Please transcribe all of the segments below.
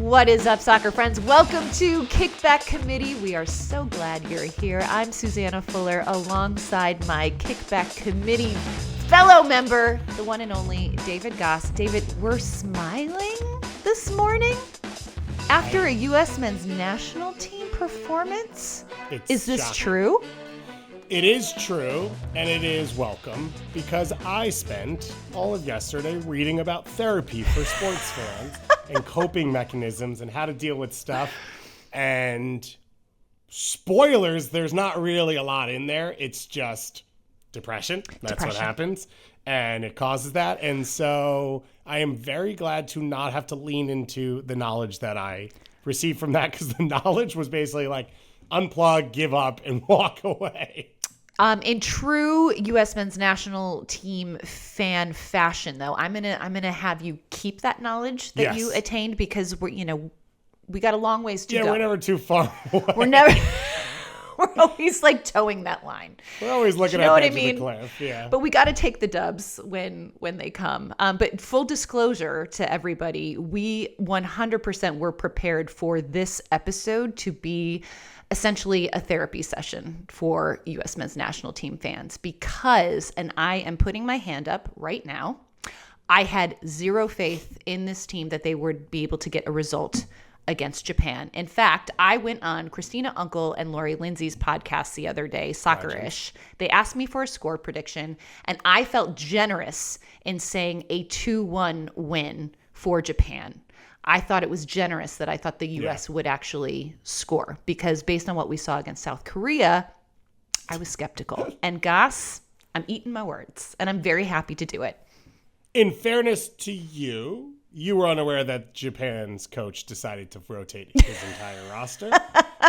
What is up, soccer friends? Welcome to Kickback Committee. We are so glad you're here. I'm Susannah Fuller alongside my Kickback Committee fellow member, the one and only David Goss. David, we're smiling this morning after a U.S. men's national team performance. Is this shocking. True? It is true, and it is welcome, because I spent all of yesterday reading about therapy for sports fans and coping mechanisms and how to deal with stuff. And spoilers, there's not really a lot in there. It's just depression. That's what happens. And it causes that. And so I am very glad to not have to lean into the knowledge that I received from that, because the knowledge was basically like, unplug, give up, and walk away. In true U.S. men's national team fan fashion, though, I'm gonna have you keep that knowledge that you attained, because we got a long ways to go. Yeah, we're never too far away. We're always like towing that line. We're always looking at the edge of the cliff. Yeah. But we got to take the dubs when they come. But full disclosure to everybody, we 100% were prepared for this episode to be essentially a therapy session for U.S. men's national team fans, because, and I am putting my hand up right now, I had zero faith in this team that they would be able to get a result against Japan. In fact, I went on Christina Uncle and Lori Lindsay's podcast the other day, Soccer-ish. They asked me for a score prediction, and I felt generous in saying a 2-1 win for Japan. I thought it was generous that I thought the U.S. would actually score, because based on what we saw against South Korea, I was skeptical. And Goss, I'm eating my words, and I'm very happy to do it. In fairness to you, you were unaware that Japan's coach decided to rotate his entire roster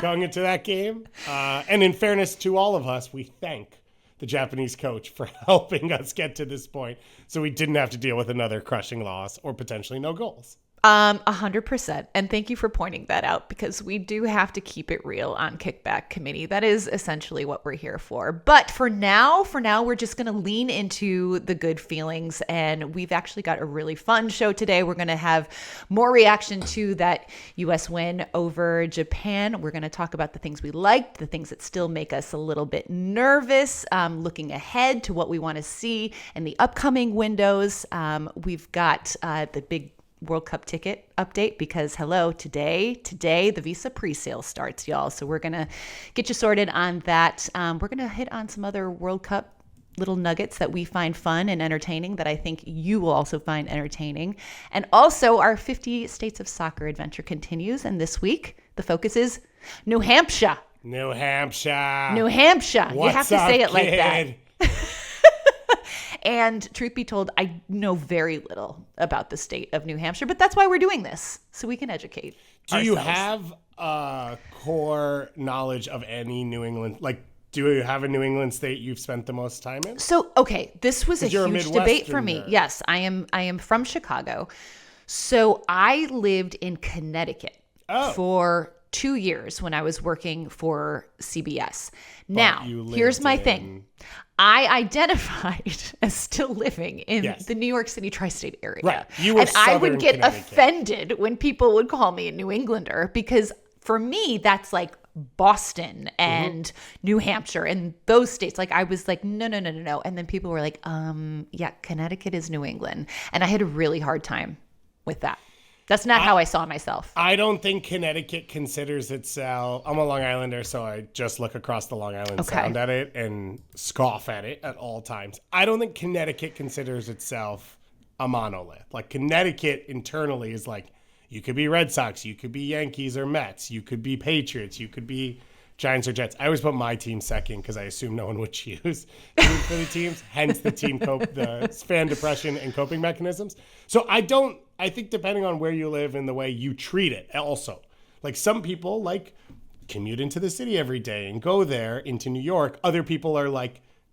going into that game. And in fairness to all of us, we thank the Japanese coach for helping us get to this point, so we didn't have to deal with another crushing loss or potentially no goals. 100%. And thank you for pointing that out, because we do have to keep it real on Kickback Committee. That is essentially what we're here for. But for now, we're just going to lean into the good feelings. And we've actually got a really fun show today. We're going to have more reaction to that U.S. win over Japan. We're going to talk about the things we liked, the things that still make us a little bit nervous, looking ahead to what we want to see in the upcoming windows. We've got the big World Cup ticket update, because today the visa pre-sale starts, y'all. So we're going to get you sorted on that. We're going to hit on some other World Cup little nuggets that we find fun and entertaining, that I think you will also find entertaining. And also our 50 States of Soccer adventure continues. And this week, the focus is New Hampshire. New Hampshire. You have to say it kid? like that. And truth be told, I know very little about the state of New Hampshire, but that's why we're doing this, so we can educate ourselves. Do you have core knowledge of any New England, do you have a New England state you've spent the most time in? So, okay, this was a huge debate for me. Midwesterner. Yes, I am from Chicago. So I lived in Connecticut for 2 years when I was working for CBS. Now, here's my thing. I identified as still living in the New York City tri-state area. Right. You were and I would get Connecticut. offended when people would call me a New Englander, because for me, that's like Boston and New Hampshire and those states. Like, I was like, no. And then people were like, yeah, Connecticut is New England. And I had a really hard time with that. That's not how I saw myself. I don't think Connecticut considers itself. I'm a Long Islander, so I just look across the Long Island Sound at it and scoff at it at all times. I don't think Connecticut considers itself a monolith. Like, Connecticut internally is like, you could be Red Sox, you could be Yankees or Mets, you could be Patriots, you could be Giants or Jets. I always put my team second, because I assume no one would choose for the teams. Hence the the fan depression and coping mechanisms. So I think depending on where you live and the way you treat it also. Like, some people commute into the city every day and go there into New York. Other people are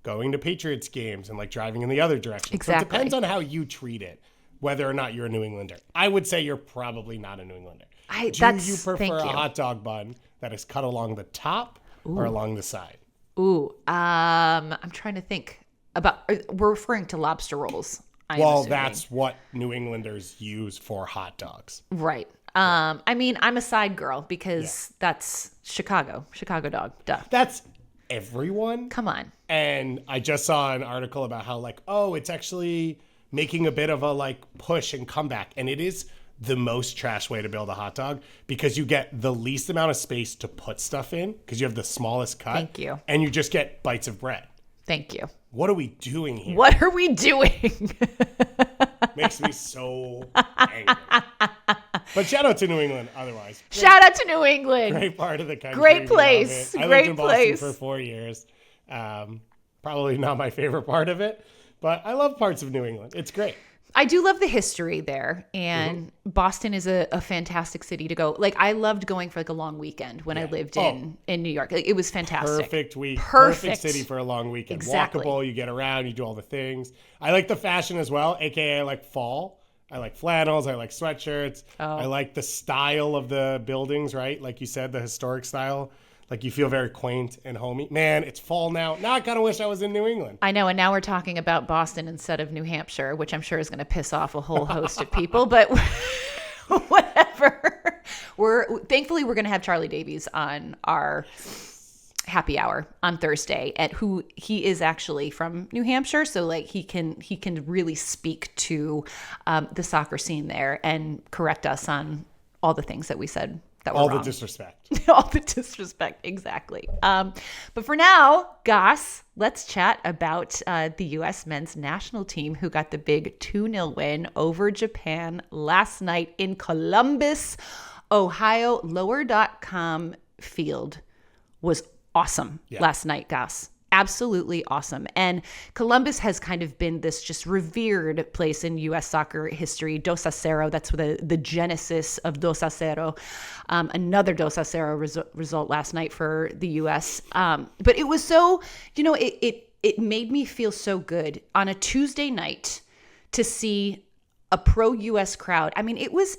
going to Patriots games and driving in the other direction. Exactly. So it depends on how you treat it, whether or not you're a New Englander. I would say you're probably not a New Englander. Do you prefer a hot dog bun that is cut along the top or along the side? I'm trying to think about. We're referring to lobster rolls. Well, that's what New Englanders use for hot dogs. Right. I mean, I'm a side girl because that's Chicago dog. Duh. That's everyone. Come on. And I just saw an article about how like, oh, it's actually making a bit of a like push and comeback. And it is the most trash way to build a hot dog because you get the least amount of space to put stuff in because you have the smallest cut. Thank you. And you just get bites of bread. Thank you. What are we doing here? What are we doing? Makes me so angry. But shout out to New England otherwise. Shout out to New England. Great part of the country. Great place. I Great lived in place. Boston for 4 years. Probably not my favorite part of it, but I love parts of New England. It's great. I do love the history there, and Boston is a fantastic city to go. Like, I loved going for like a long weekend when I lived in New York. Like, it was fantastic. Perfect week. Perfect city for a long weekend. Exactly. Walkable, you get around, you do all the things. I like the fashion as well, aka I like fall. I like flannels, I like sweatshirts. I like the style of the buildings, right? Like you said, the historic style. Like you feel very quaint and homey. Man, it's fall now. Now I kind of wish I was in New England. I know, and now we're talking about Boston instead of New Hampshire, which I'm sure is going to piss off a whole host of people, but whatever. Thankfully we're going to have Charlie Davies on our happy hour on Thursday, and he is actually from New Hampshire, so like he can really speak to the soccer scene there and correct us on all the things that we said. All the disrespect. All the disrespect, exactly. But for now, Goss, let's chat about the U.S. men's national team who got the big 2-0 win over Japan last night in Columbus, Ohio. Lower.com field was awesome last night, Goss. Absolutely awesome. And Columbus has kind of been this just revered place in U.S. soccer history. 2-0, that's the genesis of 2-0. Another 2-0 result last night for the U.S. But it was so, it made me feel so good on a Tuesday night to see a pro-U.S. crowd. I mean, it was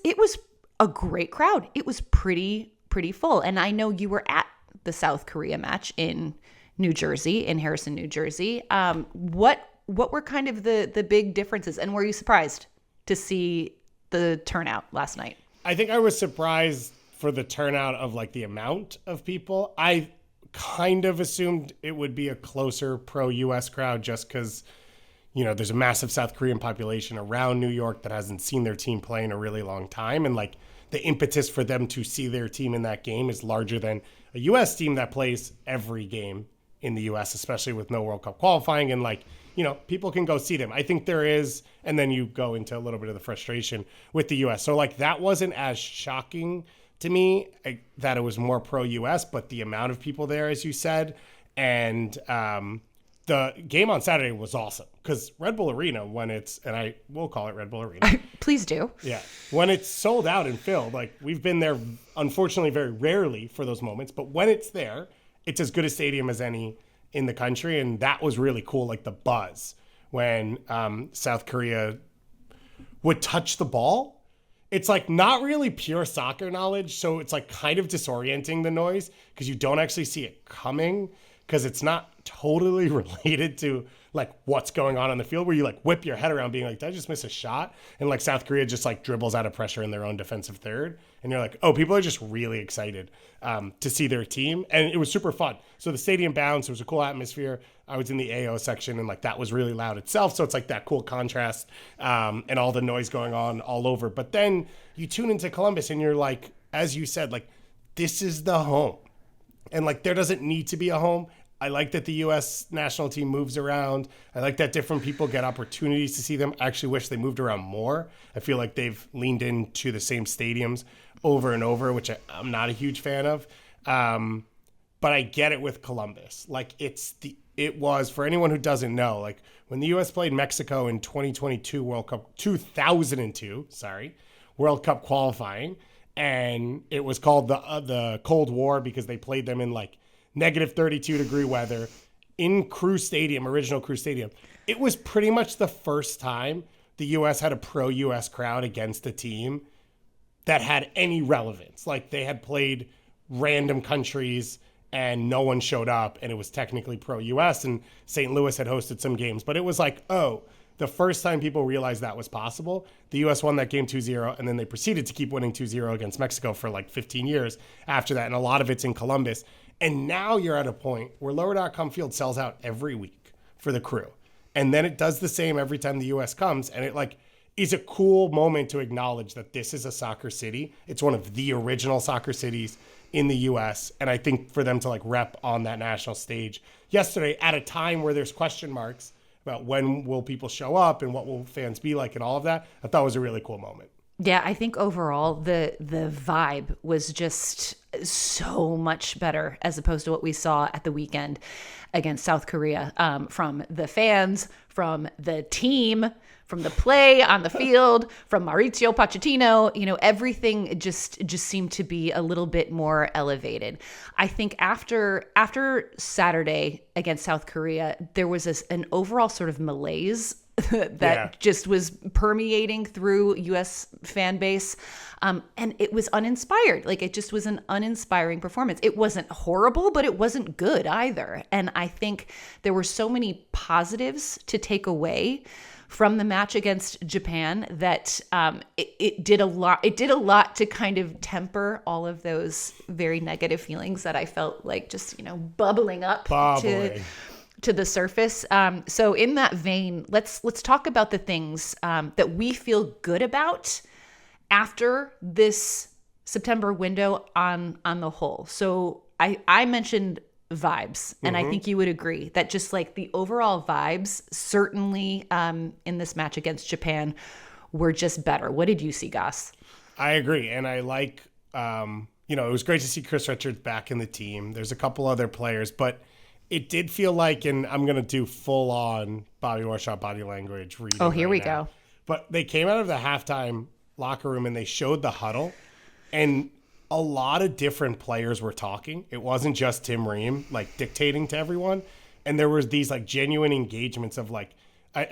a great crowd. It was pretty full. And I know you were at the South Korea match in Harrison, New Jersey. What were kind of the big differences, and were you surprised to see the turnout last night? I think I was surprised for the turnout of like the amount of people. I kind of assumed it would be a closer pro-US crowd just because, there's a massive South Korean population around New York that hasn't seen their team play in a really long time. And like the impetus for them to see their team in that game is larger than a US team that plays every game in the U.S., especially with no World Cup qualifying, and people can go see them. I think there is, and then you go into a little bit of the frustration with the U.S. So that wasn't as shocking to me that it was more pro-U.S., but the amount of people there, as you said, and the game on Saturday was awesome because Red Bull Arena, and I will call it Red Bull Arena. Please do. Yeah. When it's sold out and filled, we've been there, unfortunately, very rarely for those moments, but when it's there, it's as good a stadium as any in the country. And that was really cool. Like the buzz when South Korea would touch the ball. It's not really pure soccer knowledge. So it's kind of disorienting, the noise, because you don't actually see it coming because it's not totally related to what's going on the field, where you whip your head around being did I just miss a shot? And South Korea just dribbles out of pressure in their own defensive third. And you're oh, people are just really excited to see their team. And it was super fun. So the stadium bounced. It was a cool atmosphere. I was in the AO section and that was really loud itself. So it's that cool contrast and all the noise going on all over. But then you tune into Columbus and you're as you said, this is the home. And there doesn't need to be a home. I like that the U.S. national team moves around. I like that different people get opportunities to see them. I actually wish they moved around more. I feel like they've leaned into the same stadiums over and over, which I'm not a huge fan of. But I get it with Columbus. It was, for anyone who doesn't know, when the U.S. played Mexico in 2002 World Cup qualifying, and it was called the Cold War because they played them in negative 32-degree weather in original Crew Stadium. It was pretty much the first time the U.S. had a pro-U.S. crowd against a team that had any relevance. They had played random countries and no one showed up, and it was technically pro-U.S., and St. Louis had hosted some games. But it was the first time people realized that was possible, the U.S. won that game 2-0, and then they proceeded to keep winning 2-0 against Mexico for like 15 years after that, and a lot of it's in Columbus. And now you're at a point where Lower.com Field sells out every week for the Crew. And then it does the same every time the U.S. comes, and it like is a cool moment to acknowledge that this is a soccer city. It's one of the original soccer cities in the U.S., and I think for them to like rep on that national stage yesterday at a time where there's question marks about when will people show up and what will fans be like and all of that, I thought was a really cool moment. Yeah, I think overall the vibe was just so much better as opposed to what we saw at the weekend against South Korea, from the fans, from the team, from the play on the field, from Mauricio Pochettino. Everything just seemed to be a little bit more elevated. I think after Saturday against South Korea, there was an overall sort of malaise that just was permeating through U.S. fan base. And it was uninspired. Like, it just was an uninspiring performance. It wasn't horrible, but it wasn't good either. And I think there were so many positives to take away from the match against Japan that it did a lot. It did a lot to kind of temper all of those very negative feelings that I felt like just, bubbling up to the surface. So in that vein, let's talk about the things that we feel good about after this September window on the whole. So I mentioned vibes, and I think you would agree that just like the overall vibes, certainly in this match against Japan, were just better. What did you see, Goss? I agree, and I like, it was great to see Chris Richards back in the team. There's a couple other players, but it did feel like, and I'm going to do full-on Bobby Warshaw body language reading. Oh, here we go. But they came out of the halftime locker room and they showed the huddle, and a lot of different players were talking. It wasn't just Tim Ream like dictating to everyone, and there was these like genuine engagements of like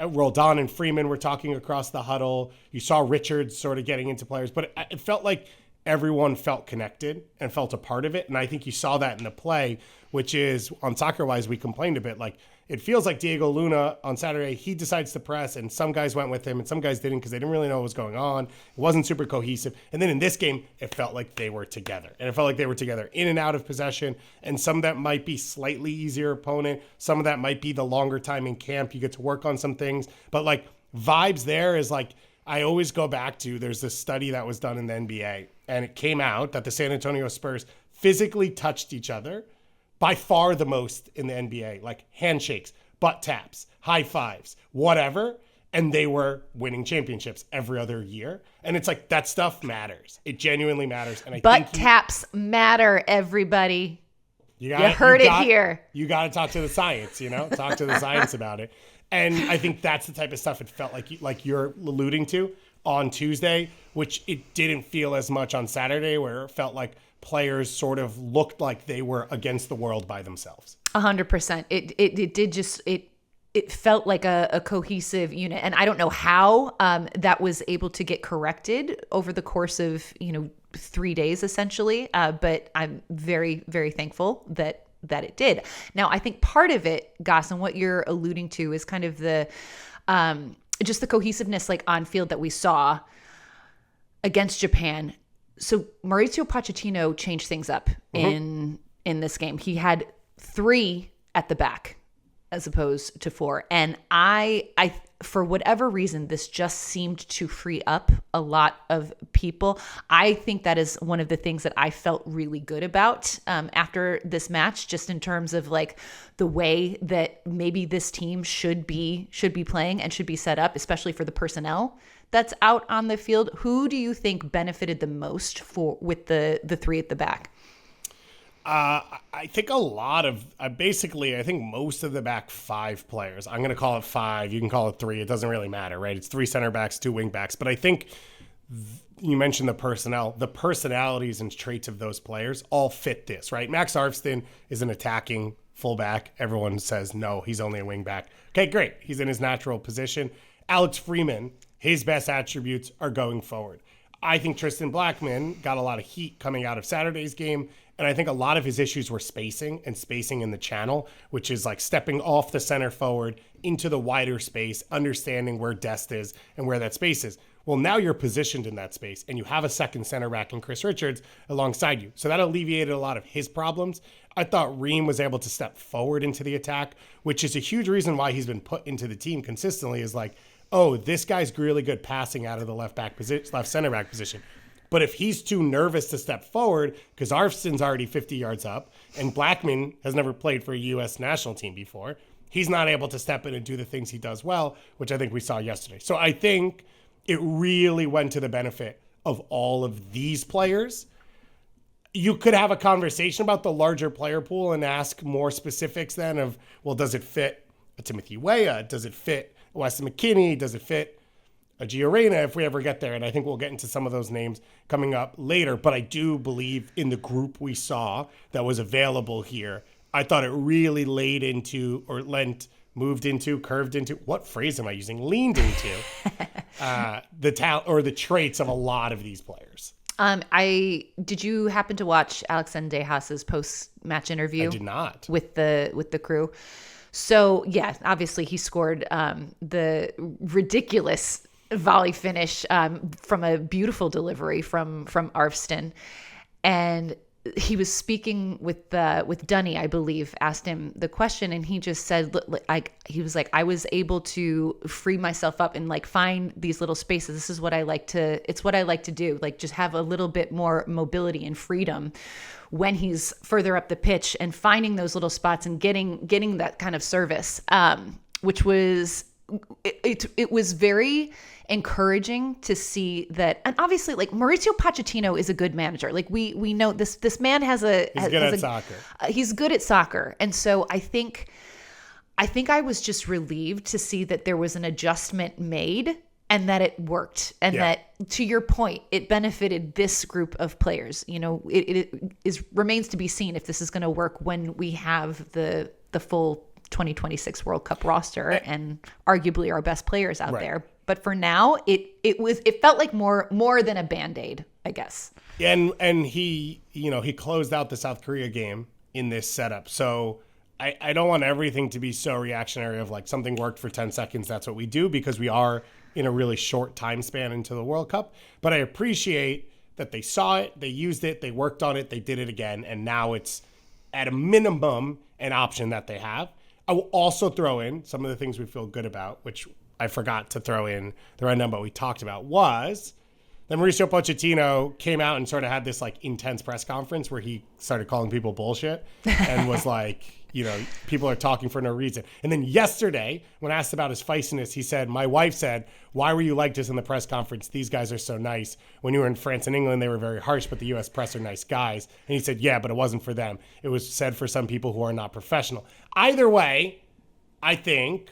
Roldan and Freeman were talking across the huddle. You saw Richards sort of getting into players, but it felt like everyone felt connected and felt a part of it. And I think you saw that in the play, which is on Soccer Wise, we complained a bit. Like, it feels like Diego Luna on Saturday, he decides to press and some guys went with him and some guys didn't because they didn't really know what was going on. It wasn't super cohesive. And then in this game, it felt like they were together. And it felt like they were together in and out of possession. And some of that might be slightly easier opponent. Some of that might be the longer time in camp. You get to work on some things. But like vibes there is like, I always go back to, there's this study that was done in the NBA, and it came out that the San Antonio Spurs physically touched each other by far the most in the NBA, like handshakes, butt taps, high fives, whatever. And they were winning championships every other year. And it's like, that stuff matters. It genuinely matters. And butt taps matter, everybody. You heard it here. You got to talk to the science, talk to the science about it. And I think that's the type of stuff it felt like you're alluding to on Tuesday, which it didn't feel as much on Saturday, where it felt like players sort of looked like they were against the world by themselves. 100%. It did just, it felt like a cohesive unit. And I don't know how that was able to get corrected over the course of, 3 days essentially. But I'm very, very thankful that it did. Now, I think part of it, Goss, and what you're alluding to is kind of the just the cohesiveness like on field that we saw against Japan. So Mauricio Pochettino changed things up in this game. He had 3 at the back as opposed to 4. And I for whatever reason, this just seemed to free up a lot of people. I think that is one of the things that I felt really good about after this match, just in terms of like the way that maybe this team should be playing and should be set up, especially for the personnel that's out on the field. Who do you think benefited the most with the 3 at the back? I think a lot of, I think most of the back 5 players, I'm going to call it 5, you can call it 3, it doesn't really matter, right? It's 3 center backs, 2 wing backs. But I think you mentioned the personnel, the personalities and traits of those players all fit this, right? Max Arfston is an attacking fullback. Everyone says, no, he's only a wing back. Okay, great. He's in his natural position. Alex Freeman, his best attributes are going forward. I think Tristan Blackman got a lot of heat coming out of Saturday's game And I think a lot of his issues were spacing in the channel, which is like stepping off the center forward into the wider space, understanding where Dest is and where that space is. Well, now you're positioned in that space and you have a second center back in Chris Richards alongside you. So that alleviated a lot of his problems. I thought Ream was able to step forward into the attack, which is a huge reason why he's been put into the team consistently, is like, oh, this guy's really good passing out of the left center back position. But if he's too nervous to step forward, because Arfson's already 50 yards up, and Blackman has never played for a U.S. national team before, he's not able to step in and do the things he does well, which I think we saw yesterday. So I think it really went to the benefit of all of these players. You could have a conversation about the larger player pool and ask more specifics then of, well, does it fit a Timothy Weah? Does it fit Weston McKennie? Does it fit a Gio Reyna if we ever get there? And I think we'll get into some of those names coming up later. But I do believe in the group we saw that was available here, I thought it really laid into, or moved into, curved into, what phrase am I using? Leaned into the talent or the traits of a lot of these players. Did you happen to watch Alexander Dehas's post-match interview? I did not. With the crew. So yeah, obviously he scored the ridiculous volley finish from a beautiful delivery from Arfston, and he was speaking with Dunny, I believe, asked him the question, and he just said, he was like, I was able to free myself up and like find these little spaces. This is what I like to. It's what I like to do. Like just have a little bit more mobility and freedom when he's further up the pitch and finding those little spots and getting that kind of service, which was it was very encouraging to see that. And obviously, like, Mauricio Pochettino is a good manager. Like we know this man he's good at soccer. He's good at soccer. And so I think I was just relieved to see that there was an adjustment made and that it worked, and that, to your point, it benefited this group of players. You know, it remains to be seen if this is going to work when we have the full 2026 World Cup roster and arguably our best players out there. But for now, it felt like more than a Band-Aid, I guess. And he closed out the South Korea game in this setup. So I don't want everything to be so reactionary of like something worked for 10 seconds, that's what we do, because we are in a really short time span into the World Cup. But I appreciate that they saw it, they used it, they worked on it, they did it again, and now it's at a minimum an option that they have. I will also throw in some of the things we feel good about, which I forgot to throw in the rundown, but we talked about, was that Mauricio Pochettino came out and sort of had this like intense press conference where he started calling people bullshit and was like, people are talking for no reason. And then yesterday, when asked about his feistiness, he said, my wife said, why were you like this in the press conference? These guys are so nice. When you were in France and England, they were very harsh, but the U.S. press are nice guys. And he said, yeah, but it wasn't for them. It was said for some people who are not professional. Either way, I think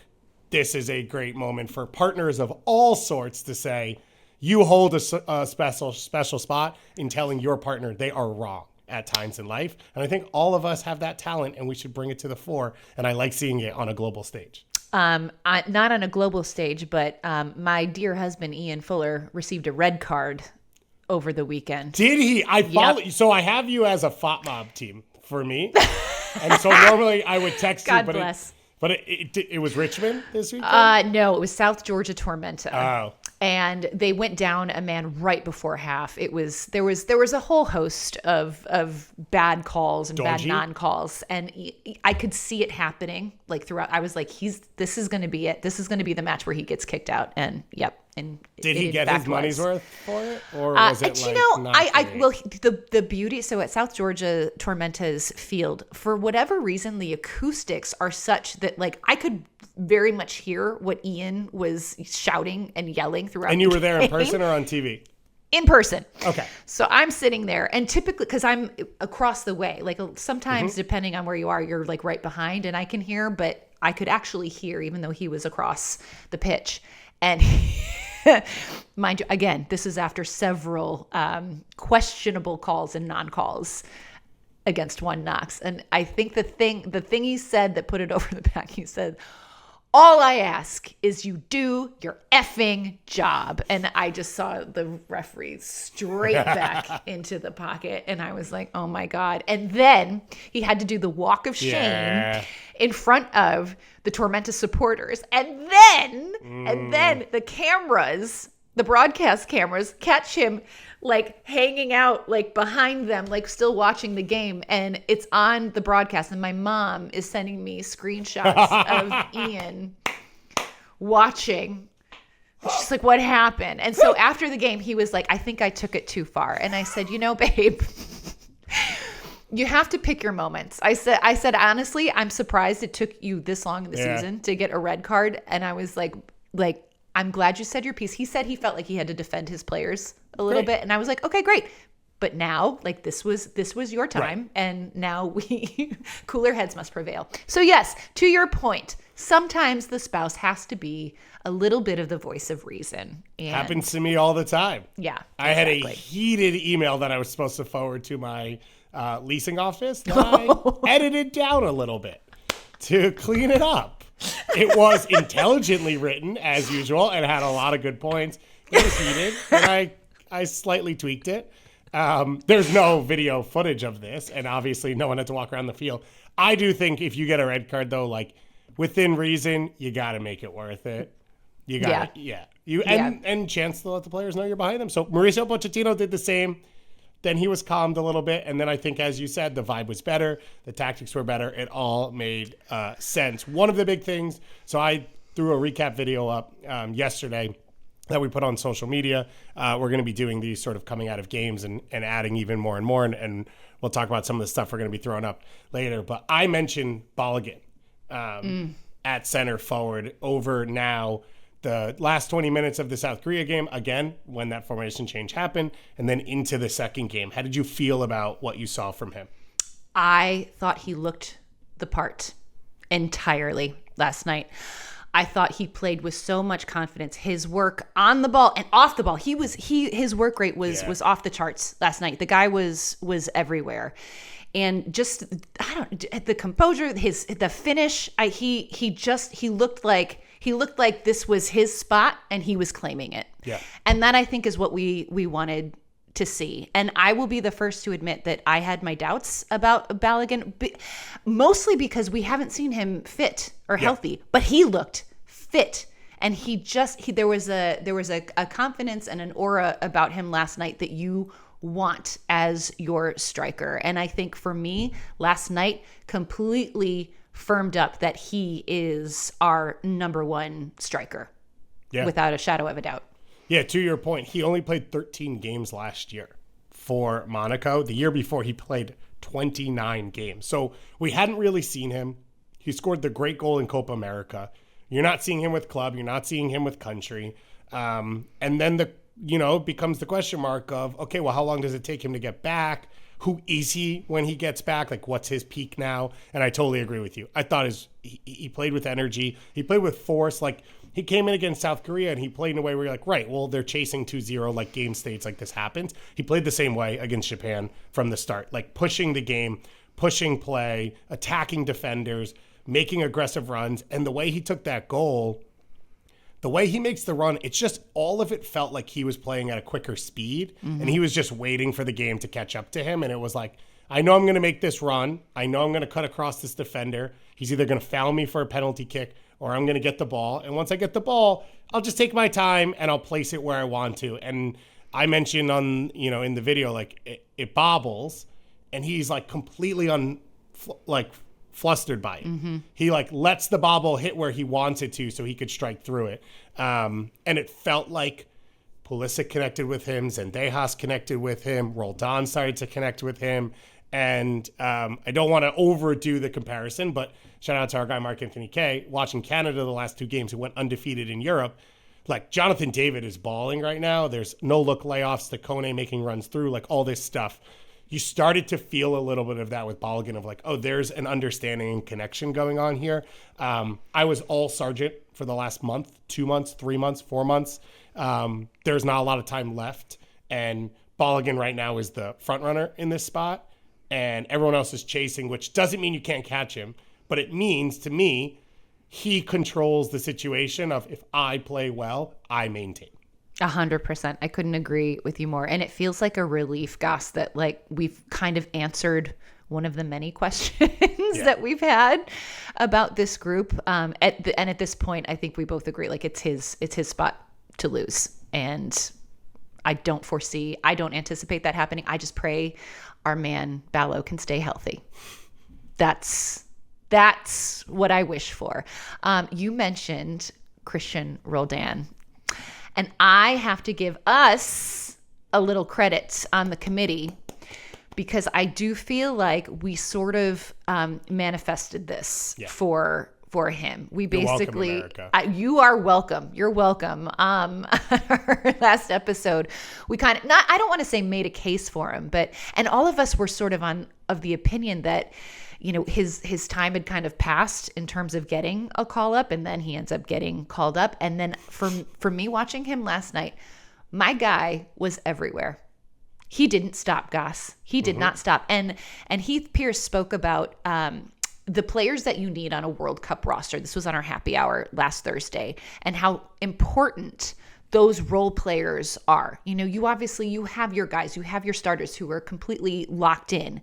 this is a great moment for partners of all sorts to say, you hold a special spot in telling your partner they are wrong at times in life. And I think all of us have that talent and we should bring it to the fore. And I like seeing it on a global stage. Not on a global stage, but my dear husband, Ian Fuller, received a red card over the weekend. Did he? I follow. Yep. So I have you as a FOT mob team for me. And so normally I would text you. God bless. But it was Richmond this weekend? No, it was South Georgia Tormenta. Oh. And they went down a man right before half. There was a whole host of bad calls and bad non-calls, and I could see it happening like throughout. I was like, this is going to be it. This is going to be the match where he gets kicked out. And yep. And did he get his money's worth for it, or was it the beauty? So at South Georgia Tormenta's field, for whatever reason, the acoustics are such that like I could very much hear what Ian was shouting and yelling throughout. And you were there in person or on TV? In person. Okay. So I'm sitting there, and typically, because I'm across the way, like sometimes depending on where you are, you're like right behind, and I can hear, but I could actually hear even though he was across the pitch. And mind you, again, this is after several questionable calls and non-calls against One Knox. And I think the thing he said that put it over the back, he said, All I ask is you do your effing job. And I just saw the referee straight back into the pocket. And I was like, oh my God. And then he had to do the walk of shame in front of the Tormenta supporters. And then the cameras, the broadcast cameras, catch him like hanging out like behind them, like still watching the game. And it's on the broadcast. And my mom is sending me screenshots of Ian watching. She's like, what happened? And so after the game, he was like, I think I took it too far. And I said, babe, you have to pick your moments. I said, honestly, I'm surprised it took you this long in the season to get a red card. And I was like, I'm glad you said your piece. He said he felt like he had to defend his players a little bit. And I was like, okay, great. But now, like, this was your time. Right. And now cooler heads must prevail. So yes, to your point, sometimes the spouse has to be a little bit of the voice of reason. And happens to me all the time. Yeah. I had a heated email that I was supposed to forward to my leasing office that I edited down a little bit to clean it up. It was intelligently written, as usual, and had a lot of good points. It was heated, and I slightly tweaked it. There's no video footage of this, and obviously no one had to walk around the field. I do think if you get a red card, though, like, within reason, you got to make it worth it. You got to, and chance to let the players know you're behind them. So Mauricio Pochettino did the same. Then he was calmed a little bit. And then I think, as you said, the vibe was better. The tactics were better. It all made sense. One of the big things, so I threw a recap video up yesterday that we put on social media. We're going to be doing these sort of coming out of games and adding even more and more. And we'll talk about some of the stuff we're going to be throwing up later. But I mentioned Balogun at center forward over now the last 20 minutes of the South Korea game, again, when that formation change happened, and then into the second game. How did you feel about what you saw from him? I thought he looked the part entirely last night. I thought he played with so much confidence. His work on the ball and off the ball, his work rate was off the charts last night. The guy was everywhere. And just the composure, the finish, he looked like this was his spot and he was claiming it. Yeah. And that, I think, is what we wanted to see. And I will be the first to admit that I had my doubts about Balogun, mostly because we haven't seen him fit or healthy, but he looked fit. And there was a confidence and an aura about him last night that you want as your striker. And I think for me, last night completely firmed up that he is our number one striker, without a shadow of a doubt. Yeah, to your point, he only played 13 games last year for Monaco. The year before, he played 29 games. So we hadn't really seen him. He scored the great goal in Copa America. You're not seeing him with club. You're not seeing him with country. And then it becomes the question mark of, okay, well, how long does it take him to get back? Who is he when he gets back? Like, what's his peak now? And I totally agree with you. I thought he played with energy. He played with force. Like, he came in against South Korea and he played in a way where you're like, right, well, they're chasing 2-0, like game states, like this happens. He played the same way against Japan from the start, like pushing the game, pushing play, attacking defenders, making aggressive runs. And the way he took that goal, the way he makes the run, it's just all of it felt like he was playing at a quicker speed and he was just waiting for the game to catch up to him. And it was like, I know I'm going to make this run. I know I'm going to cut across this defender. He's either going to foul me for a penalty kick or I'm going to get the ball. And once I get the ball, I'll just take my time and I'll place it where I want to. And I mentioned in the video, like it bobbles and he's like completely flustered by it. He like lets the bobble hit where he wants it to so he could strike through it. And it felt like Pulisic connected with him, Zendejas connected with him, Roldan started to connect with him. And I don't want to overdo the comparison, but shout out to our guy Mark Anthony K, watching Canada the last two games who went undefeated in Europe. Like Jonathan David is balling right now. There's no look layoffs, the Kone making runs through, like all this stuff. You started to feel a little bit of that with Balogun of like, oh, there's an understanding and connection going on here. I was all Sargent for the last month, 2 months, 3 months, 4 months. There's not a lot of time left. And Balogun right now is the front runner in this spot. And everyone else is chasing, which doesn't mean you can't catch him. But it means, to me, he controls the situation of if I play well, I maintain. 100%. I couldn't agree with you more. And it feels like a relief, Gus, that like we've kind of answered one of the many questions that we've had about this group. And at this point, I think we both agree, like it's his spot to lose. And I don't anticipate that happening. I just pray our man Ballo can stay healthy. That's what I wish for. You mentioned Christian Roldan, and I have to give us a little credit on the committee because I do feel like we sort of manifested this for him. We basically, welcome, you are welcome. You're welcome. Our last episode, we kind of I don't want to say made a case for him, and all of us were sort of of the opinion that, you know, his time had kind of passed in terms of getting a call up, and then he ends up getting called up. And then for me watching him last night, my guy was everywhere. He didn't stop, Gus. He did not stop. And Heath Pierce spoke about the players that you need on a World Cup roster. This was on our happy hour last Thursday, and how important those role players are. You know, you have your guys, you have your starters who are completely locked in.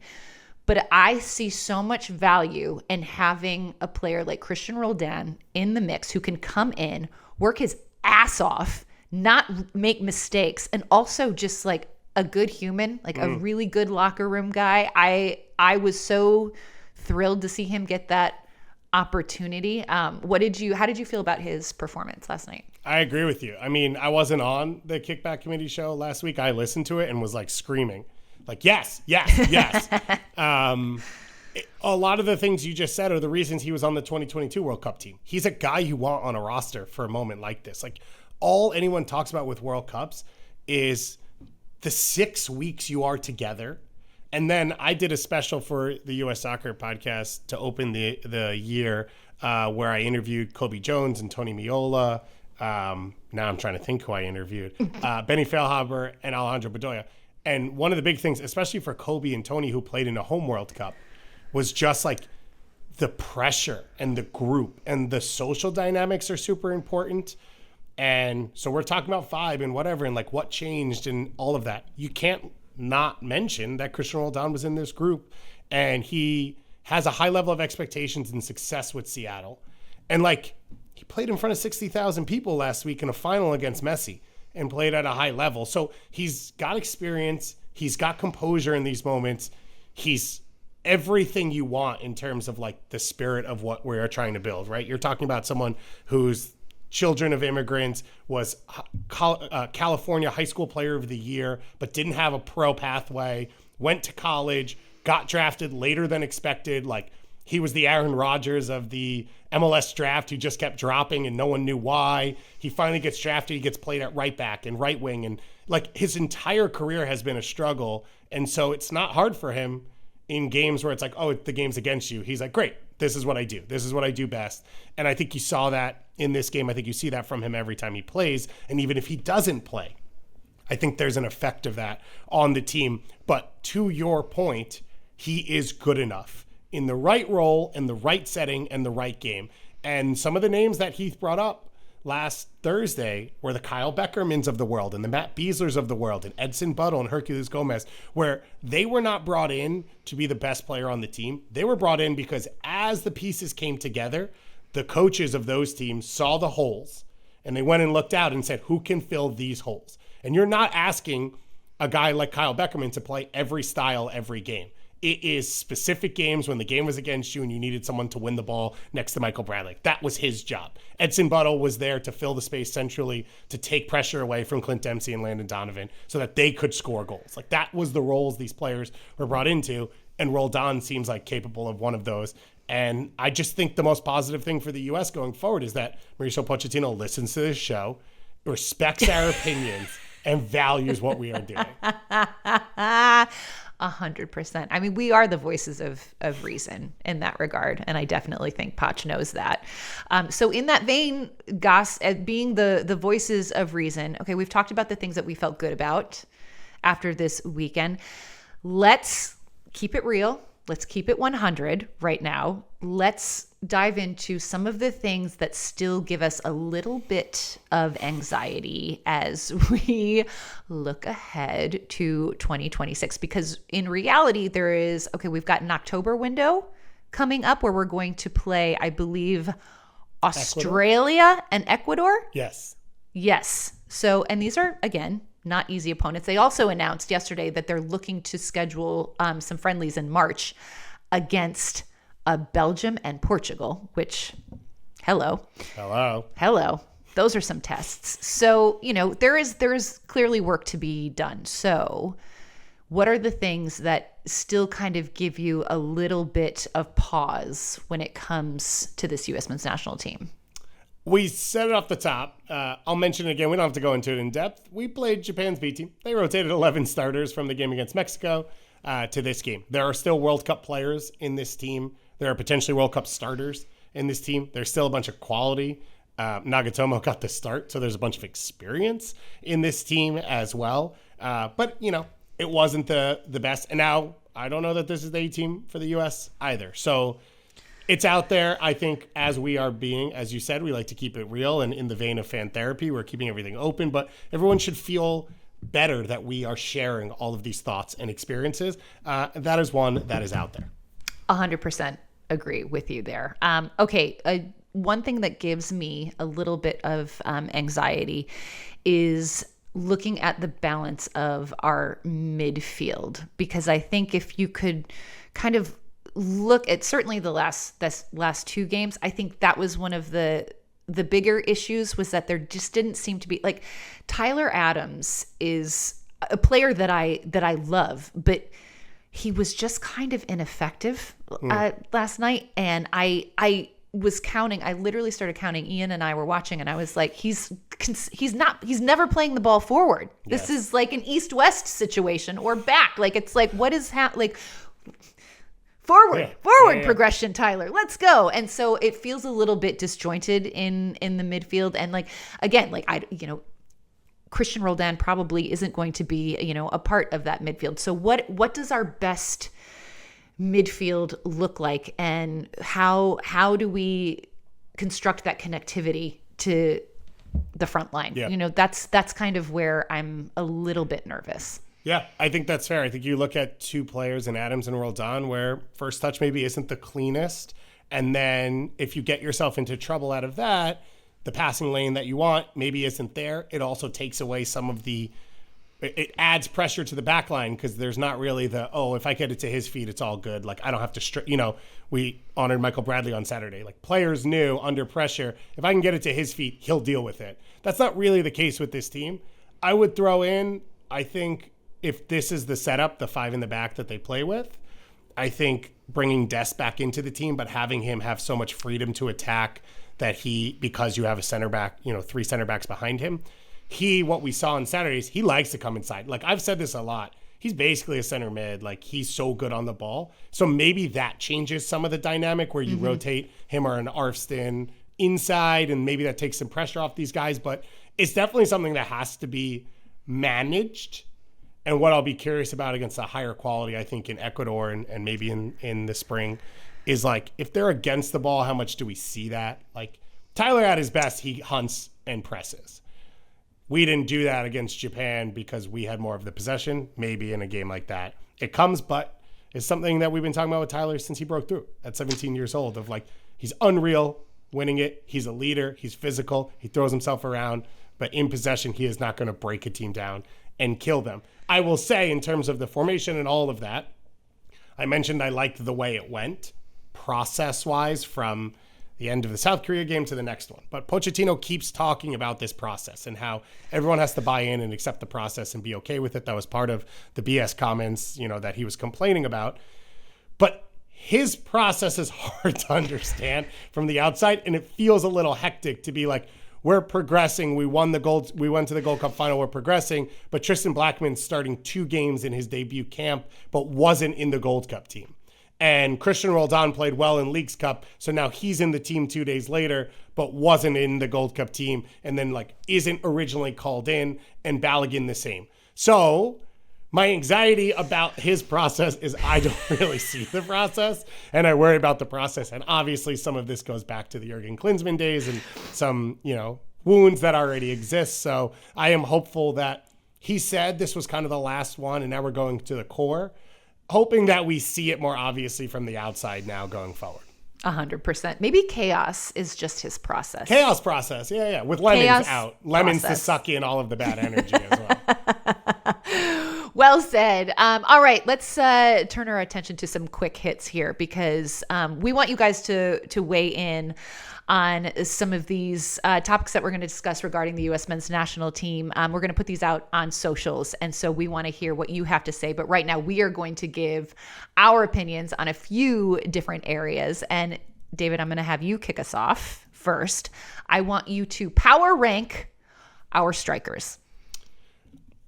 But I see so much value in having a player like Christian Roldan in the mix who can come in, work his ass off, not make mistakes, and also just like a good human, like a really good locker room guy. I was so thrilled to see him get that opportunity. How did you feel about his performance last night? I agree with you. I mean, I wasn't on the Kickback Committee show last week. I listened to it and was like screaming, like, yes. A lot of the things you just said are the reasons he was on the 2022 World Cup team. He's a guy you want on a roster for a moment like this. Like, all anyone talks about with World Cups is the 6 weeks you are together. And then I did a special for the U.S. Soccer podcast to open the year where I interviewed Kobe Jones and Tony Meola. Now I'm trying to think who I interviewed. Benny Feilhaber and Alejandro Bedoya. And one of the big things, especially for Kobe and Tony, who played in a home World Cup, was just like the pressure and the group and the social dynamics are super important. And so we're talking about FIBE and whatever, and like what changed and all of that. You can't not mention that Christian Roldan was in this group, and he has a high level of expectations and success with Seattle. And like, he played in front of 60,000 people last week in a final against Messi and played at a high level. So he's got experience. He's got composure in these moments. He's everything you want in terms of like the spirit of what we're trying to build, right? You're talking about someone who's children of immigrants, was California High School Player of the Year, but didn't have a pro pathway, went to college, got drafted later than expected. Like, he was the Aaron Rodgers of the MLS draft who just kept dropping and no one knew why. He finally gets drafted. He gets played at right back and right wing. And like, his entire career has been a struggle. And so it's not hard for him in games where it's like, oh, the game's against you. He's like, great, this is what I do. This is what I do best. And I think you saw that in this game. I think you see that from him every time he plays. And even if he doesn't play, I think there's an effect of that on the team. But to your point, he is good enough in the right role and the right setting and the right game. And some of the names that Heath brought up last Thursday were the Kyle Beckermans of the world and the Matt Beaslers of the world and Edson Buttle and Herculez Gomez, where they were not brought in to be the best player on the team. They were brought in because as the pieces came together, the coaches of those teams saw the holes and they went and looked out and said, who can fill these holes? And you're not asking a guy like Kyle Beckerman to play every style, every game. It is specific games when the game was against you and you needed someone to win the ball next to Michael Bradley. That was his job. Edson Buttle was there to fill the space centrally, to take pressure away from Clint Dempsey and Landon Donovan so that they could score goals. Like, that was the roles these players were brought into, and Roldan seems like capable of one of those. And I just think the most positive thing for the U.S. going forward is that Mauricio Pochettino listens to this show, respects our opinions, and values what we are doing. 100%. I mean, we are the voices of reason in that regard. And I definitely think Poch knows that. So in that vein, Goss, being the voices of reason, okay, we've talked about the things that we felt good about after this weekend. Let's keep it real. Let's keep it 100 right now. Let's dive into some of the things that still give us a little bit of anxiety as we look ahead to 2026. Because in reality, we've got an October window coming up where we're going to play, I believe, Australia and Ecuador. Yes. So, and these are, again, not easy opponents. They also announced yesterday that they're looking to schedule some friendlies in March against Belgium and Portugal, which, hello. Those are some tests. So, there is clearly work to be done. So what are the things that still kind of give you a little bit of pause when it comes to this U.S. men's national team? We said it off the top. I'll mention it again. We don't have to go into it in depth. We played Japan's B team. They rotated 11 starters from the game against Mexico to this game. There are still World Cup players in this team. There are potentially World Cup starters in this team. There's still a bunch of quality. Nagatomo got the start, so there's a bunch of experience in this team as well. But, it wasn't the best. And now I don't know that this is the A team for the U.S. either. So it's out there. I think as we are being, as you said, we like to keep it real. And in the vein of fan therapy, we're keeping everything open. But everyone should feel better that we are sharing all of these thoughts and experiences. That is one that is out there. 100% agree with you there. Okay. One thing that gives me a little bit of anxiety is looking at the balance of our midfield, because I think if you could kind of look at certainly the last two games, I think that was one of the bigger issues, was that there just didn't seem to be, like, Tyler Adams is a player that I love, but he was just kind of ineffective last night. And I was counting. I literally started counting. Ian and I were watching, and I was like, he's never playing the ball forward. Yes. This is like an East-West situation, or back. Like, it's like, what is forward progression, Tyler, let's go. And so it feels a little bit disjointed in the midfield. And like, again, like Christian Roldan probably isn't going to be, a part of that midfield. So what does our best midfield look like, and how do we construct that connectivity to the front line? Yeah. That's kind of where I'm a little bit nervous. Yeah, I think that's fair. I think you look at two players in Adams and Roldan where first touch maybe isn't the cleanest. And then if you get yourself into trouble out of that, the passing lane that you want maybe isn't there. It also takes away some of it adds pressure to the back line, because there's not really if I get it to his feet, it's all good. Like, I don't have to, we honored Michael Bradley on Saturday. Like, players knew under pressure, if I can get it to his feet, he'll deal with it. That's not really the case with this team. I would throw in, I think, if this is the setup, the five in the back that they play with, I think bringing Des back into the team, but having him have so much freedom to attack that because you have a center back, three center backs behind him, what we saw on Saturdays, he likes to come inside. Like, I've said this a lot. He's basically a center mid. Like, he's so good on the ball. So maybe that changes some of the dynamic where you rotate him or an Arfston inside, and maybe that takes some pressure off these guys. But it's definitely something that has to be managed. And what I'll be curious about against a higher quality, I think, in Ecuador and maybe in the spring, is like, if they're against the ball, how much do we see that? Like, Tyler at his best, he hunts and presses. We didn't do that against Japan because we had more of the possession. Maybe in a game like that it comes, but it's something that we've been talking about with Tyler since he broke through at 17 years old, of like, he's unreal winning it. He's a leader. He's physical. He throws himself around, but in possession, he is not going to break a team down and kill them. I will say, in terms of the formation and all of that, I mentioned I liked the way it went process-wise from the end of the South Korea game to the next one. But Pochettino keeps talking about this process and how everyone has to buy in and accept the process and be okay with it. That was part of the BS comments, that he was complaining about. But his process is hard to understand from the outside, and it feels a little hectic to be like, we're progressing. We went to the Gold Cup final. We're progressing. But Tristan Blackman's starting 2 games in his debut camp, but wasn't in the Gold Cup team. And Christian Roldan played well in Leagues Cup, so now he's in the team 2 days later, but wasn't in the Gold Cup team, and then isn't originally called in, and Balogun the same. So My anxiety about his process is I don't really see the process, and I worry about the process. And obviously some of this goes back to the Jurgen Klinsmann days and some, wounds that already exist. So I am hopeful that he said this was kind of the last one, and now we're going to the core, hoping that we see it more obviously from the outside now going forward. 100%. Maybe chaos is just his process. Chaos process. Yeah. With lemons Chaos out. Lemons process. to suck in all of the bad energy as well. Well said. All right, let's turn our attention to some quick hits here because we want you guys to weigh in on some of these topics that we're going to discuss regarding the U.S. men's national team. We're going to put these out on socials, and so we want to hear what you have to say. But right now, we are going to give our opinions on a few different areas. And David, I'm going to have you kick us off first. I want you to power rank our strikers.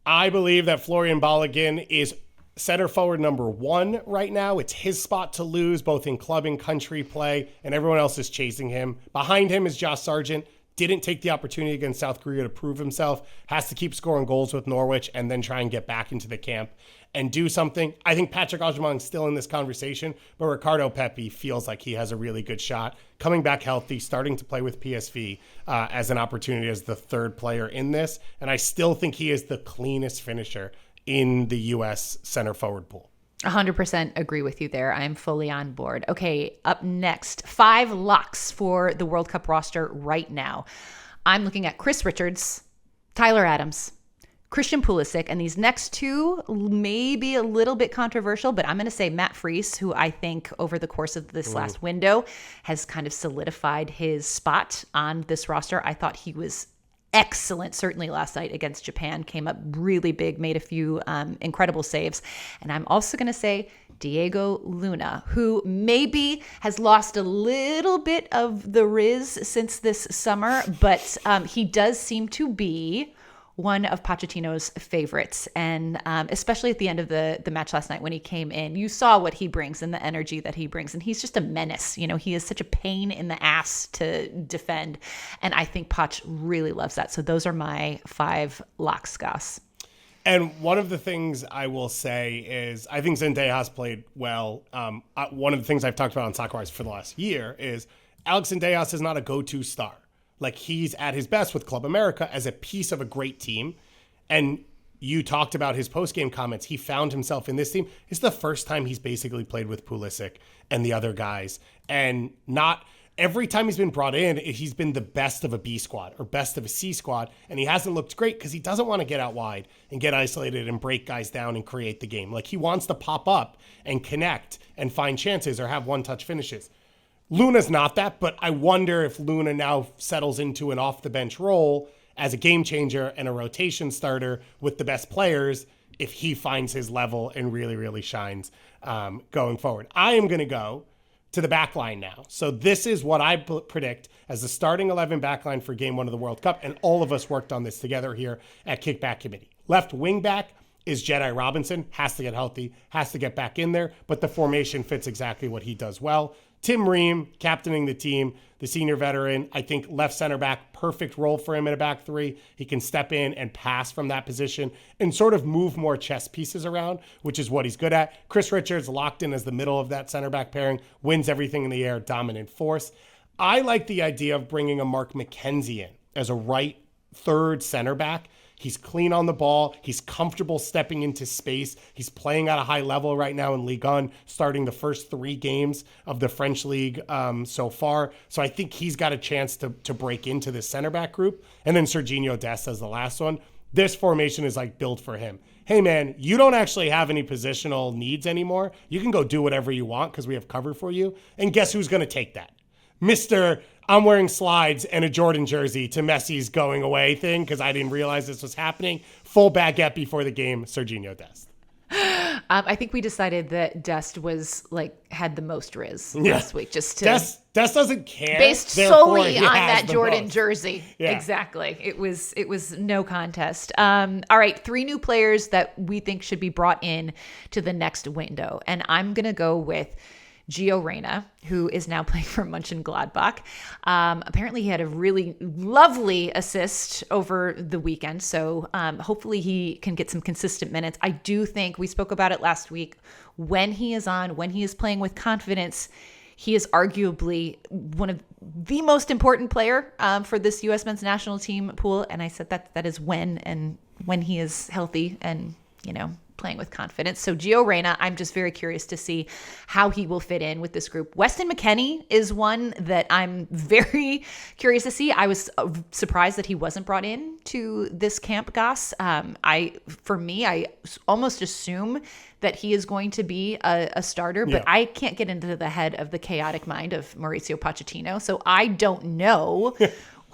I believe that Florian Balogun is center forward number 1 right now. It's his spot to lose, both in club and country play, and everyone else is chasing him. Behind him is Josh Sargent. Didn't take the opportunity against South Korea to prove himself. Has to keep scoring goals with Norwich and then try and get back into the camp and do something. I think Patrick Aubameyang's still in this conversation, but Ricardo Pepi feels like he has a really good shot. Coming back healthy, starting to play with PSV as an opportunity as the third player in this. And I still think he is the cleanest finisher in the U.S. center forward pool. 100% agree with you there. I'm fully on board. Okay, up next, 5 locks for the World Cup roster right now. I'm looking at Chris Richards, Tyler Adams, Christian Pulisic, and these next 2 may be a little bit controversial, but I'm going to say Matt Freese, who I think over the course of this last window has kind of solidified his spot on this roster. I thought he was excellent, certainly last night against Japan, came up really big, made a few incredible saves. And I'm also going to say Diego Luna, who maybe has lost a little bit of the riz since this summer, but he does seem to be one of Pochettino's favorites. And especially at the end of the match last night when he came in, you saw what he brings and the energy that he brings. And he's just a menace. He is such a pain in the ass to defend. And I think Poch really loves that. So those are my 5 locks, Gus. And one of the things I will say is I think Zendejas played well. One of the things I've talked about on Soccer for the last year is Alex Zendejas is not a go-to star. Like, he's at his best with Club America as a piece of a great team. And you talked about his post-game comments. He found himself in this team. It's the first time he's basically played with Pulisic and the other guys. And not every time he's been brought in, he's been the best of a B squad or best of a C squad. And he hasn't looked great because he doesn't want to get out wide and get isolated and break guys down and create the game. Like, he wants to pop up and connect and find chances or have one-touch finishes. Luna's not that, but I wonder if Luna now settles into an off-the-bench role as a game changer and a rotation starter with the best players if he finds his level and really, really shines going forward. I am going to go to the back line now. So this is what I predict as the starting 11 back line for Game 1 of the World Cup, and all of us worked on this together here at Kickback Committee. Left wing back is Jedi Robinson, has to get healthy, has to get back in there, but the formation fits exactly what he does well. Tim Ream, captaining the team, the senior veteran, I think left center back, perfect role for him in a back 3. He can step in and pass from that position and sort of move more chess pieces around, which is what he's good at. Chris Richards locked in as the middle of that center back pairing, wins everything in the air, dominant force. I like the idea of bringing a Mark McKenzie in as a right third center back. He's clean on the ball. He's comfortable stepping into space. He's playing at a high level right now in Ligue 1, starting the first 3 games of the French league so far. So I think he's got a chance to break into this center back group. And then Serginho Dest as the last one. This formation is like built for him. Hey man, you don't actually have any positional needs anymore. You can go do whatever you want because we have cover for you. And guess who's going to take that? Mr. I'm wearing slides and a Jordan jersey to Messi's going away thing because I didn't realize this was happening. Full baguette before the game, Serginho Dest. I think we decided that Dest was had the most riz last week. Just to Dest doesn't care. Based solely on that Jordan jersey. Yeah. Exactly. It was no contest. All right, 3 new players that we think should be brought in to the next window. And I'm going to go with Gio Reyna, who is now playing for Mönchengladbach. Apparently he had a really lovely assist over the weekend. So hopefully he can get some consistent minutes. I do think we spoke about it last week. When he is on, when he is playing with confidence, he is arguably one of the most important player for this U.S. men's national team pool. And I said that is when he is healthy and, playing with confidence. So Gio Reyna, I'm just very curious to see how he will fit in with this group. Weston McKennie is one that I'm very curious to see. I was surprised that he wasn't brought in to this camp, Goss. I almost assume that he is going to be a starter, but I can't get into the head of the chaotic mind of Mauricio Pochettino. So I don't know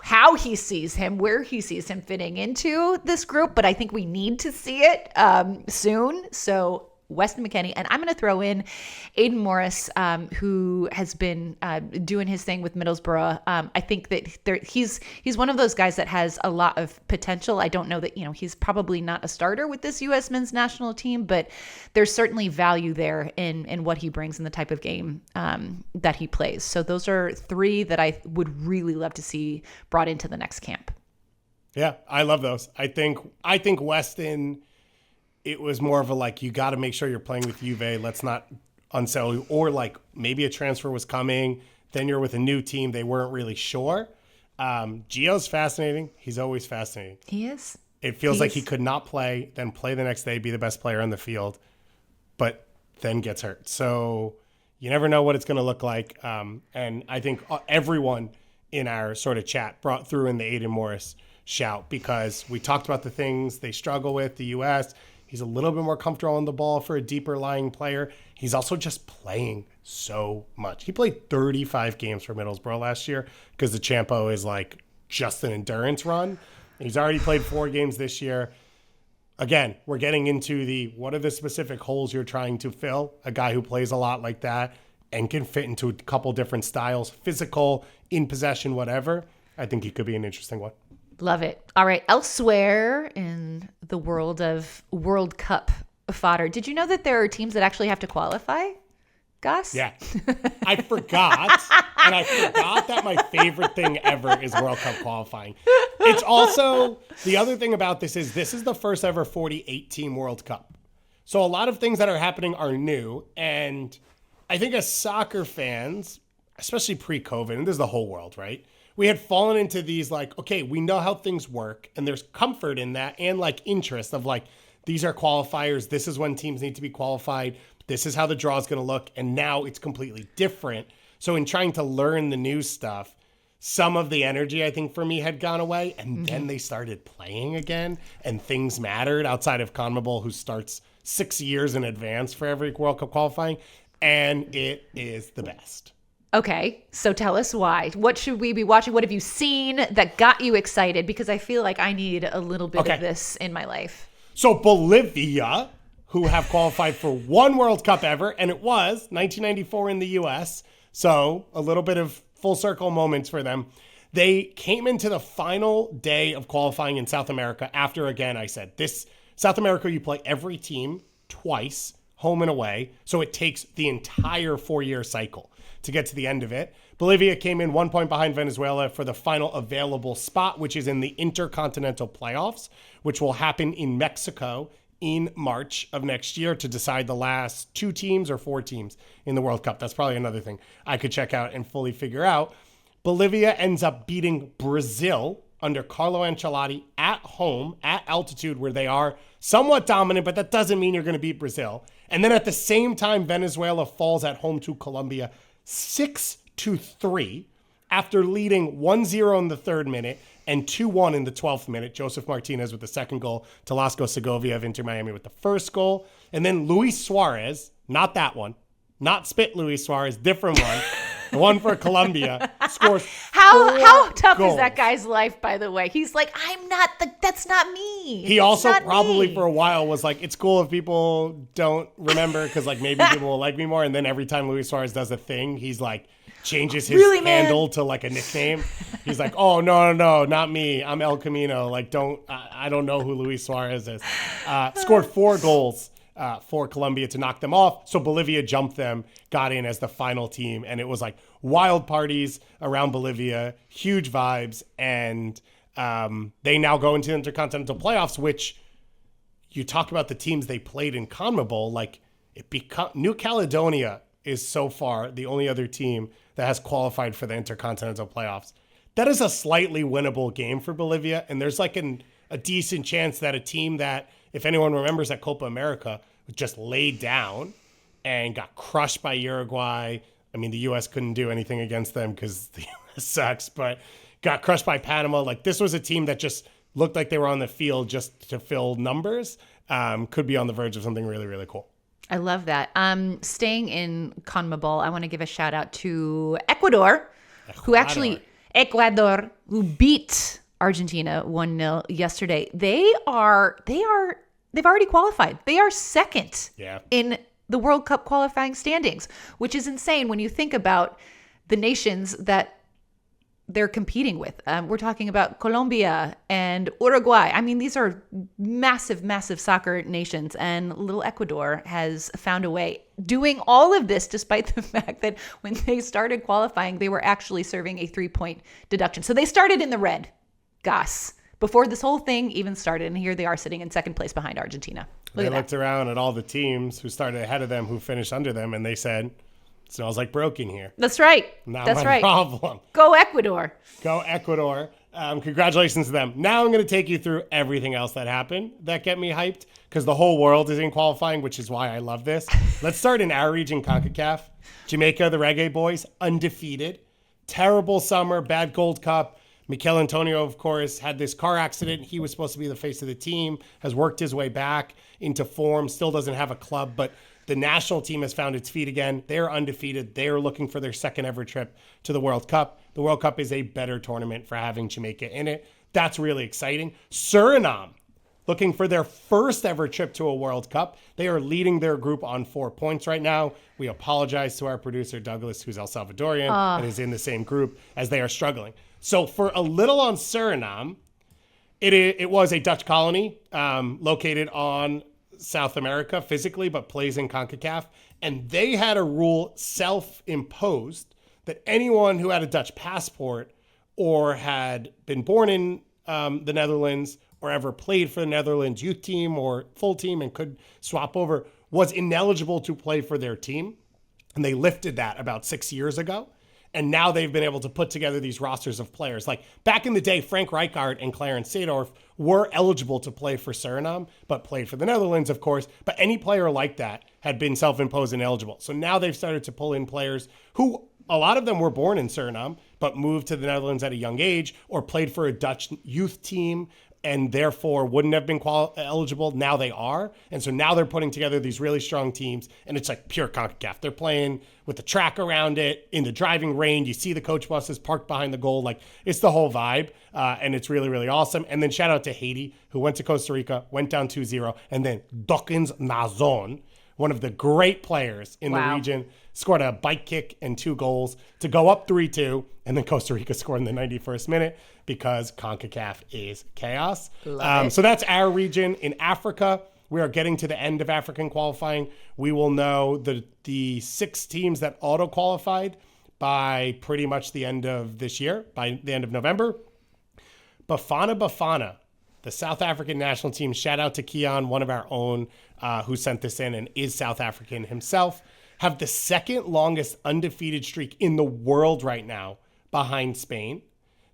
how he sees him, where he sees him fitting into this group, but I think we need to see it soon. So Weston McKennie, and I'm going to throw in Aiden Morris, who has been doing his thing with Middlesbrough. I think that he's one of those guys that has a lot of potential. I don't know that he's probably not a starter with this U.S. men's national team, but there's certainly value there in what he brings and the type of game that he plays. So those are three that I would really love to see brought into the next camp. Yeah, I love those. I think Weston, it was more of a you got to make sure you're playing with Juve. Let's not unsell you. Or maybe a transfer was coming. Then you're with a new team. They weren't really sure. Gio's fascinating. He's always fascinating. He is. It feels like he could not play, then play the next day, be the best player on the field, but then gets hurt. So you never know what it's going to look like. And I think everyone in our sort of chat threw in the Aiden Morris shout because we talked about the things they struggle with, the U.S., He's a little bit more comfortable on the ball for a deeper lying player. He's also just playing so much. He played 35 games for Middlesbrough last year because the Champo is just an endurance run. He's already played 4 games this year. Again, we're getting into what are the specific holes you're trying to fill? A guy who plays a lot like that and can fit into a couple different styles, physical, in possession, whatever. I think he could be an interesting one. Love it. All right. Elsewhere in the world of World Cup fodder, did you know that there are teams that actually have to qualify, Gus? Yeah. I forgot. And I forgot that my favorite thing ever is World Cup qualifying. It's also, the other thing about this is the first ever 48-team World Cup. So a lot of things that are happening are new. And I think as soccer fans, especially pre-COVID, and this is the whole world, right? We had fallen into these okay, we know how things work, and there's comfort in that and interest of these are qualifiers. This is when teams need to be qualified. This is how the draw is going to look. And now it's completely different. So in trying to learn the new stuff, some of the energy, I think, for me had gone away. And then they started playing again, and things mattered outside of CONMEBOL, who starts 6 years in advance for every World Cup qualifying. And it is the best. Okay, so tell us why. What should we be watching? What have you seen that got you excited? Because I feel like I need a little bit of this in my life. So Bolivia, who have qualified for one World Cup ever, and it was 1994 in the U.S., so a little bit of full circle moments for them. They came into the final day of qualifying in South America after, again, I said, South America, you play every team twice, home and away, so it takes the entire 4-year cycle to get to the end of it. Bolivia came in 1 point behind Venezuela for the final available spot, which is in the Intercontinental Playoffs, which will happen in Mexico in March of next year to decide the last 2 teams or 4 teams in the World Cup. That's probably another thing I could check out and fully figure out. Bolivia ends up beating Brazil under Carlo Ancelotti at home, at altitude, where they are somewhat dominant, but that doesn't mean you're going to beat Brazil. And then at the same time, Venezuela falls at home to Colombia 6-3 after leading 1-0 in the 3rd minute and 2-1 in the 12th minute. Joseph Martinez with the second goal, Telasco Segovia of Inter Miami with the first goal. And then Luis Suarez, not that one, not Spit Luis Suarez, different one, the one for Colombia, scores How tough goals. Is that guy's life, by the way? He's like, that's not me. He also probably for a while was it's cool if people don't remember because maybe people will like me more. And then every time Luis Suarez does a thing, he's changes his handle to a nickname. He's oh, no, not me. I'm El Camino. I don't know who Luis Suarez is. Scored 4 goals for Colombia to knock them off. So Bolivia jumped them, got in as the final team. And it was like wild parties around Bolivia, huge vibes. And they now go into intercontinental playoffs, which you talk about the teams they played in CONMEBOL. Like New Caledonia is so far the only other team that has qualified for the intercontinental playoffs. That is a slightly winnable game for Bolivia. And there's like a decent chance that a team that, if anyone remembers at Copa America, just laid down and got crushed by Uruguay. I mean, the U.S. couldn't do anything against them because the U.S. sucks, but got crushed by Panama. Like, this was a team that just looked like they were on the field just to fill numbers. Could be on the verge of something really, really cool. I love that. Staying in CONMEBOL, I want to give a shout out to Ecuador, who beat Argentina 1-0 yesterday. They've already qualified. They are second in the World Cup qualifying standings, which is insane when you think about the nations that they're competing with. We're talking about Colombia and Uruguay. I mean, these are massive, massive soccer nations, and little Ecuador has found a way, doing all of this despite the fact that when they started qualifying, they were actually serving a 3-point deduction. So they started in the red, Gus, before this whole thing even started, and here they are sitting in second place behind Argentina. They looked around at all the teams who started ahead of them, who finished under them, and they said, "It smells like broken here." That's right. That's my problem. Go Ecuador. Go Ecuador. Congratulations to them. Now I'm going to take you through everything else that happened that get me hyped, because the whole world is in qualifying, which is why I love this. Let's start in our region, CONCACAF. Jamaica, the Reggae Boys, undefeated. Terrible summer, bad Gold Cup. Mikel Antonio, of course, had this car accident. He was supposed to be the face of the team, has worked his way back into form, still doesn't have a club, but the national team has found its feet again. They're undefeated. They are looking for their second ever trip to the World Cup. The World Cup is a better tournament for having Jamaica in it. That's really exciting. Suriname, looking for their first ever trip to a World Cup. They are leading their group on 4 points right now. We apologize to our producer, Douglas, who's El Salvadorian and is in the same group, as they are struggling. So for a little on Suriname, it was a Dutch colony located on South America physically, but plays in CONCACAF. And they had a rule self-imposed that anyone who had a Dutch passport or had been born in the Netherlands or ever played for the Netherlands youth team or full team and could swap over was ineligible to play for their team. And they lifted that about 6 years ago. And now they've been able to put together these rosters of players. Like back in the day, Frank Rijkaard and Clarence Seedorf were eligible to play for Suriname, but played for the Netherlands, of course. But any player like that had been self-imposed ineligible. So now they've started to pull in players who, a lot of them were born in Suriname, but moved to the Netherlands at a young age or played for a Dutch youth team and therefore wouldn't have been eligible. Now they are. And so now they're putting together these really strong teams, and it's like pure CONCACAF. They're playing with the track around it, in the driving range. You see the coach buses parked behind the goal. Like, it's the whole vibe, and it's really, really awesome. And then shout out to Haiti, who went to Costa Rica, went down 2-0, and then Dawkins Nazon, one of the great players in the region, scored a bike kick and 2 goals to go up 3-2, and then Costa Rica scored in the 91st minute because CONCACAF is chaos. So that's our region. In Africa, we are getting to the end of African qualifying. We will know the 6 teams that auto-qualified by pretty much the end of this year, by the end of November. Bafana, the South African national team, shout out to Keon, one of our own, who sent this in and is South African himself, have the second longest undefeated streak in the world right now behind Spain.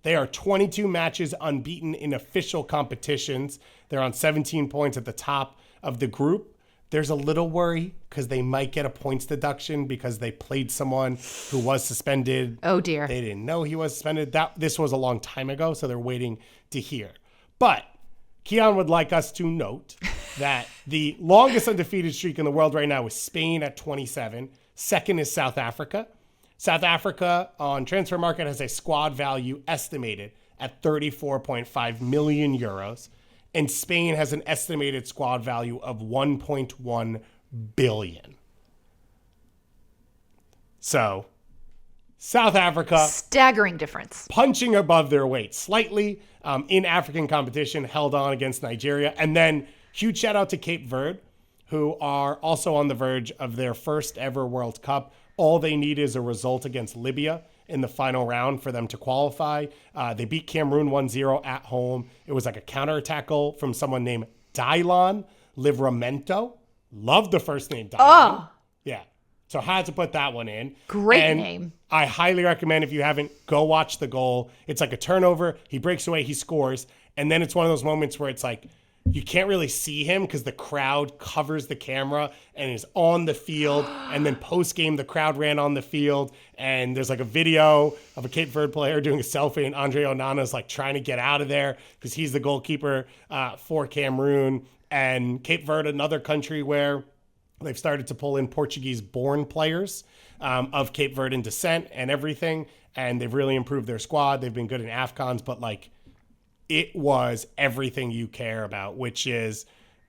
They are 22 matches unbeaten in official competitions. They're on 17 points at the top of the group. There's a little worry because they might get a points deduction because they played someone who was suspended. Oh, dear. They didn't know he was suspended. This was a long time ago, so they're waiting to hear. But Keon would like us to note that the longest undefeated streak in the world right now is Spain at 27. Second is South Africa. South Africa on Transfer Market has a squad value estimated at 34.5 million euros. And Spain has an estimated squad value of 1.1 billion. So, South Africa, staggering difference, punching above their weight slightly in African competition, held on against Nigeria. And then huge shout out to Cape Verde, who are also on the verge of their first ever World Cup. All they need is a result against Libya in the final round for them to qualify. They beat Cameroon 1-0 at home. It was like a counterattack goal from someone named Dylan Livramento. Love the first name, Dylan. Oh. Yeah. So had to put that one in. Great name. I highly recommend, if you haven't, go watch the goal. It's like a turnover. He breaks away. He scores. And then it's one of those moments where it's like, you can't really see him because the crowd covers the camera and is on the field. And then post-game, the crowd ran on the field. And there's like a video of a Cape Verde player doing a selfie. And Andre Onana's like trying to get out of there because he's the goalkeeper for Cameroon. And Cape Verde, another country where they've started to pull in Portuguese-born players of Cape Verdean descent and everything. And they've really improved their squad. They've been good in AFCONs, but like it was everything you care about, which is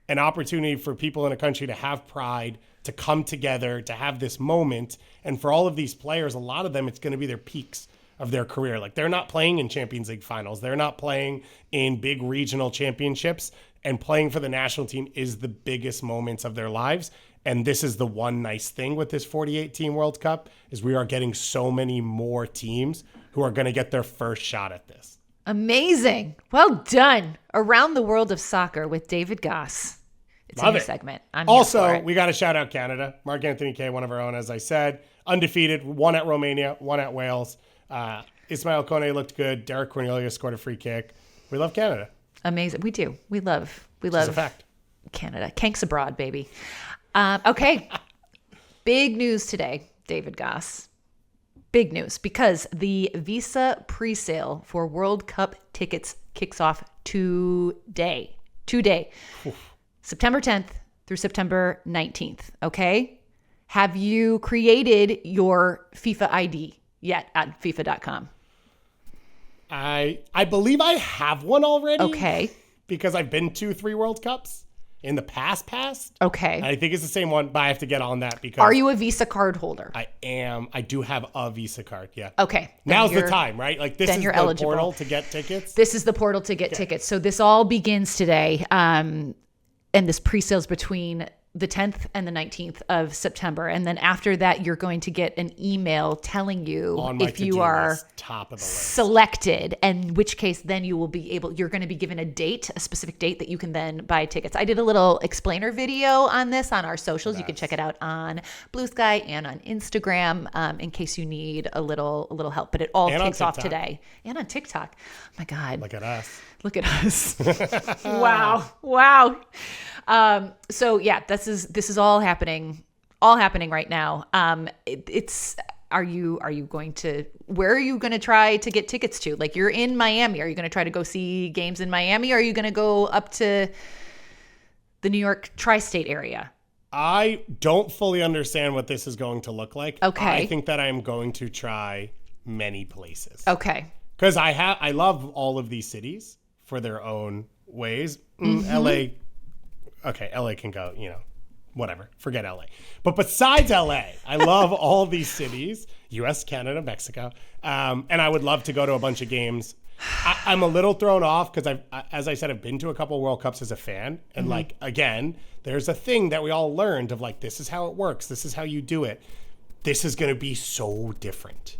an opportunity for people in a country to have pride, to come together, to have this moment. And for all of these players, a lot of them, it's going to be their peaks of their career. Like they're not playing in Champions League finals. They're not playing in big regional championships, and playing for the national team is the biggest moments of their lives. And this is the one nice thing with this 48-team World Cup is we are getting so many more teams who are going to get their first shot at this. Amazing. Well done. Around the World of Soccer with David Goss. It's Love a new it. segment. Also, we got to shout out Canada. Mark Anthony K, one of our own, as I said. Undefeated, one at Romania, one at Wales. Ismail Kone looked good. Derek Cornelius scored a free kick. We love Canada. Amazing. We do. We love It's a fact. Canada. Kanks abroad, baby. Okay. Big news today, David Goss. Big news, because the Visa presale for World Cup tickets kicks off today. September 10th through September 19th. Okay. Have you created your FIFA ID yet at FIFA.com? I believe I have one already. Okay. Because I've been to 3 World Cups in the past. Okay. I think it's the same one, but I have to get on that because Are you a Visa card holder? I am. I do have a Visa card. Yeah. Okay. Now's the time, right? Like this is the eligible. portal to get tickets. This is the portal to get tickets. So this all begins today. And this pre-sales between the 10th and the 19th of September. And then after that, you're going to get an email telling you if you are top of the list. Selected, in which case then you will be able, you're going to be given a specific date that you can then buy tickets. I did a little explainer video on this on our socials. Nice. You can check it out on Blue Sky and on Instagram in case you need a little help. But it all kicks off today. And on TikTok. Oh my God. Look at us. Wow. So yeah, this is all happening right now. Where are you going to try to get tickets to? Like you're in Miami. Are you going to try to go see games in Miami? Or are you going to go up to the New York tri-state area? I don't fully understand what this is going to look like. Okay. I think that I am going to try many places. Okay. Because I love all of these cities for their own ways. Mm-hmm. LA, okay, LA can go, whatever. Forget LA. But besides LA, I love all these cities, US, Canada, Mexico. And I would love to go to a bunch of games. I'm a little thrown off because as I said, I've been to a couple World Cups as a fan. And again, there's a thing that we all learned of this is how it works. This is how you do it. This is going to be so different.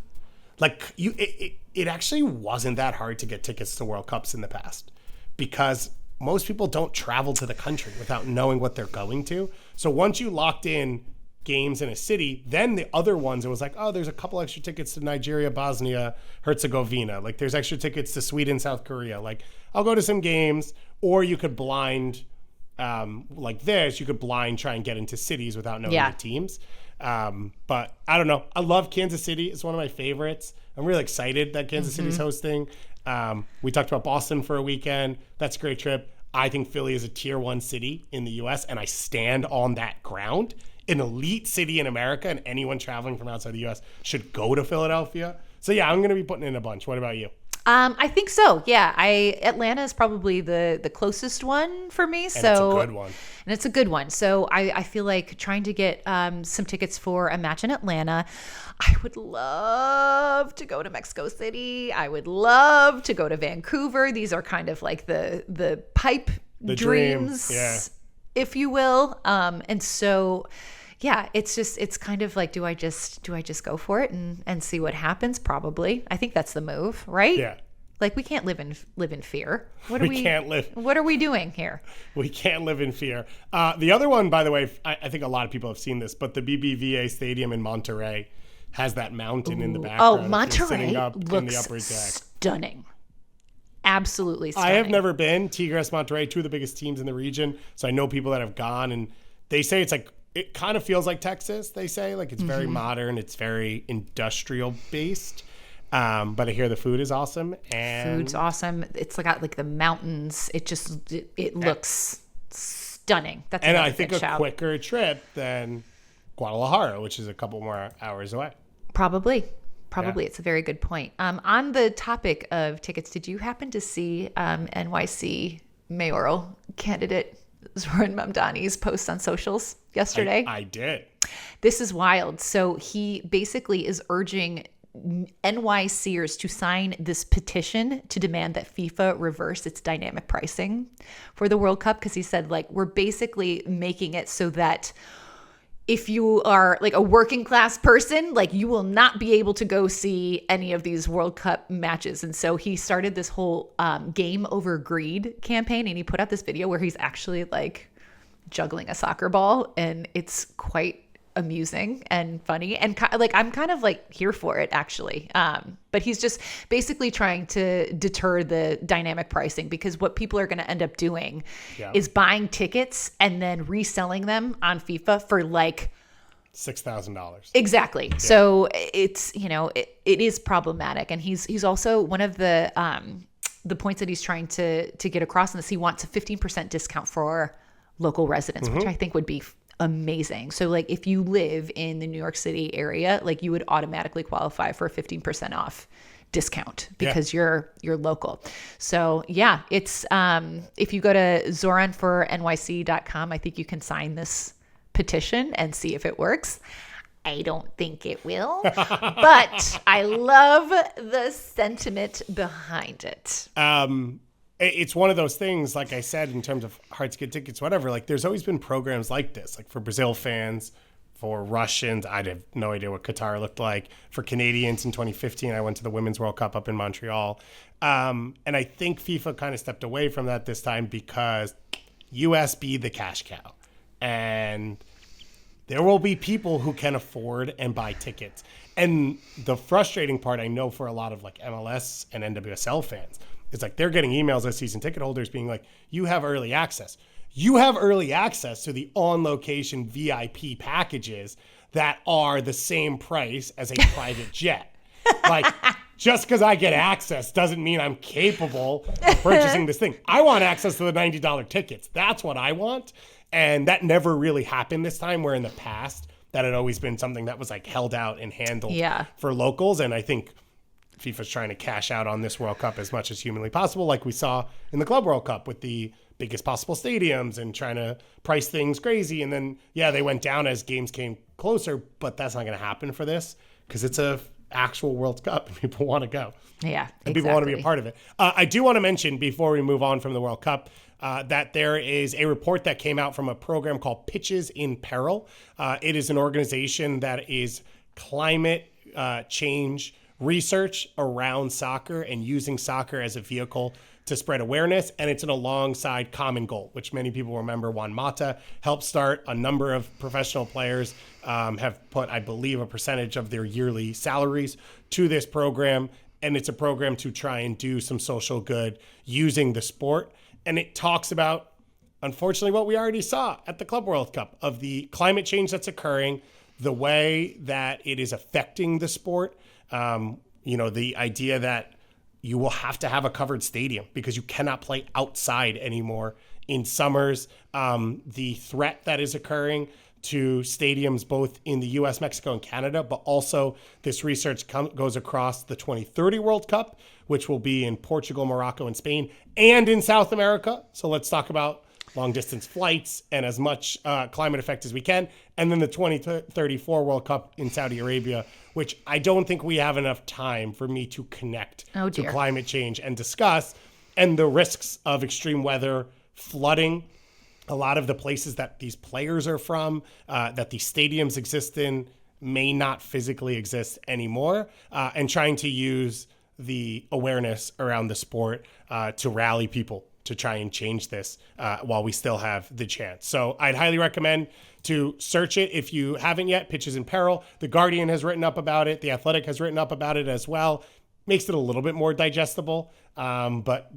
It actually wasn't that hard to get tickets to World Cups in the past because most people don't travel to the country without knowing what they're going to. So once you locked in games in a city, then the other ones, it was there's a couple extra tickets to Nigeria, Bosnia, Herzegovina. There's extra tickets to Sweden, South Korea. I'll go to some games, or you could blind, you could blind try and get into cities without knowing the teams. But I don't know. I love Kansas City. It's one of my favorites. I'm really excited that Kansas City's hosting. We talked about Boston for a weekend. That's a great trip. I think Philly is a tier 1 city in the US, and I stand on that ground. An elite city in America, and anyone traveling from outside the US should go to Philadelphia. So yeah, I'm going to be putting in a bunch. What about you? I think so. Yeah, Atlanta is probably the closest one for me. So it's a good one. And it's a good one. So I feel like trying to get some tickets for a match in Atlanta. I would love to go to Mexico City. I would love to go to Vancouver. These are kind of like the pipe dreams. Dream. Yeah. if you will. And so, yeah, it's kind of like, do I just go for it and see what happens? Probably. I think that's the move, right? Yeah. Like, we can't live in fear. What are we doing here? We can't live in fear. The other one, by the way, I think a lot of people have seen this, but the BBVA Stadium in Monterey has that mountain in the background. Oh, Monterey sitting up looks in the upper deck. Stunning. Absolutely stunning. I have never been. Tigres, Monterrey, two of the biggest teams in the region. So I know people that have gone, and they say it's like, it kind of feels like Texas, they say. Like, it's very modern. It's very industrial based. But I hear the food is awesome. And food's awesome. It's got like the mountains. It looks stunning. That's and I think a quicker trip than Guadalajara, which is a couple more hours away. Probably. It's a very good point. On the topic of tickets, did you happen to see NYC mayoral candidate Zohran Mamdani's post on socials yesterday? I did. This is wild. So he basically is urging NYCers to sign this petition to demand that FIFA reverse its dynamic pricing for the World Cup, because he said, like, we're basically making it so that if you are like a working class person, like, you will not be able to go see any of these World Cup matches. And so he started this whole game over greed campaign, and he put out this video where he's actually like juggling a soccer ball, and it's quite amusing and funny, and like, I'm kind of like here for it, actually. But he's just basically trying to deter the dynamic pricing, because what people are going to end up doing is buying tickets and then reselling them on FIFA for like $6,000. Exactly. Yeah. So it's, it is problematic. And he's also, one of the points that he's trying to get across in this, he wants a 15% discount for local residents, which I think would be amazing. So like, if you live in the New York City area, like, you would automatically qualify for a 15% off discount because you're local. So yeah, it's if you go to zohranfornyc.com, I think you can sign this petition and see if it works. I don't think it will, but I love the sentiment behind it. It's one of those things, like I said, in terms of hard to get tickets, whatever, like, there's always been programs like this, like for Brazil fans, for Russians. I have no idea what Qatar looked like. For Canadians in 2015, I went to the Women's World Cup up in Montreal. And I think FIFA kind of stepped away from that this time because US be the cash cow. And there will be people who can afford and buy tickets. And the frustrating part, I know, for a lot of like MLS and NWSL fans, it's like they're getting emails as season ticket holders being like, you have early access. You have early access to the on-location VIP packages that are the same price as a private jet. Like, just because I get access doesn't mean I'm capable of purchasing this thing. I want access to the $90 tickets. That's what I want. And that never really happened this time, where in the past that had always been something that was like held out and handled for locals. And I think FIFA's trying to cash out on this World Cup as much as humanly possible, like we saw in the Club World Cup with the biggest possible stadiums and trying to price things crazy. And then, they went down as games came closer, but that's not going to happen for this because it's a actual World Cup and people want to go. Yeah, and people want to be a part of it. I do want to mention before we move on from the World Cup that there is a report that came out from a program called Pitches In Peril. It is an organization that is climate change research around soccer and using soccer as a vehicle to spread awareness. And it's an alongside Common Goal, which many people remember Juan Mata helped start. A number of professional players have put, I believe, a percentage of their yearly salaries to this program. And it's a program to try and do some social good using the sport. And it talks about, unfortunately, what we already saw at the Club World Cup of the climate change that's occurring, the way that it is affecting the sport. The idea that you will have to have a covered stadium because you cannot play outside anymore in summers. The threat that is occurring to stadiums both in the US, Mexico, and Canada, but also this research goes across the 2030 World Cup, which will be in Portugal, Morocco, and Spain, and in South America. So let's talk about long distance flights and as much climate effect as we can. And then the 2034 World Cup in Saudi Arabia, which I don't think we have enough time for me to connect to climate change and discuss, and the risks of extreme weather, flooding, a lot of the places that these players are from, that these stadiums exist in, may not physically exist anymore, and trying to use the awareness around the sport to rally people to try and change this while we still have the chance. So I'd highly recommend to search it if you haven't yet. Pitches in Peril. The Guardian has written up about it. The Athletic has written up about it as well. Makes it a little bit more digestible. But,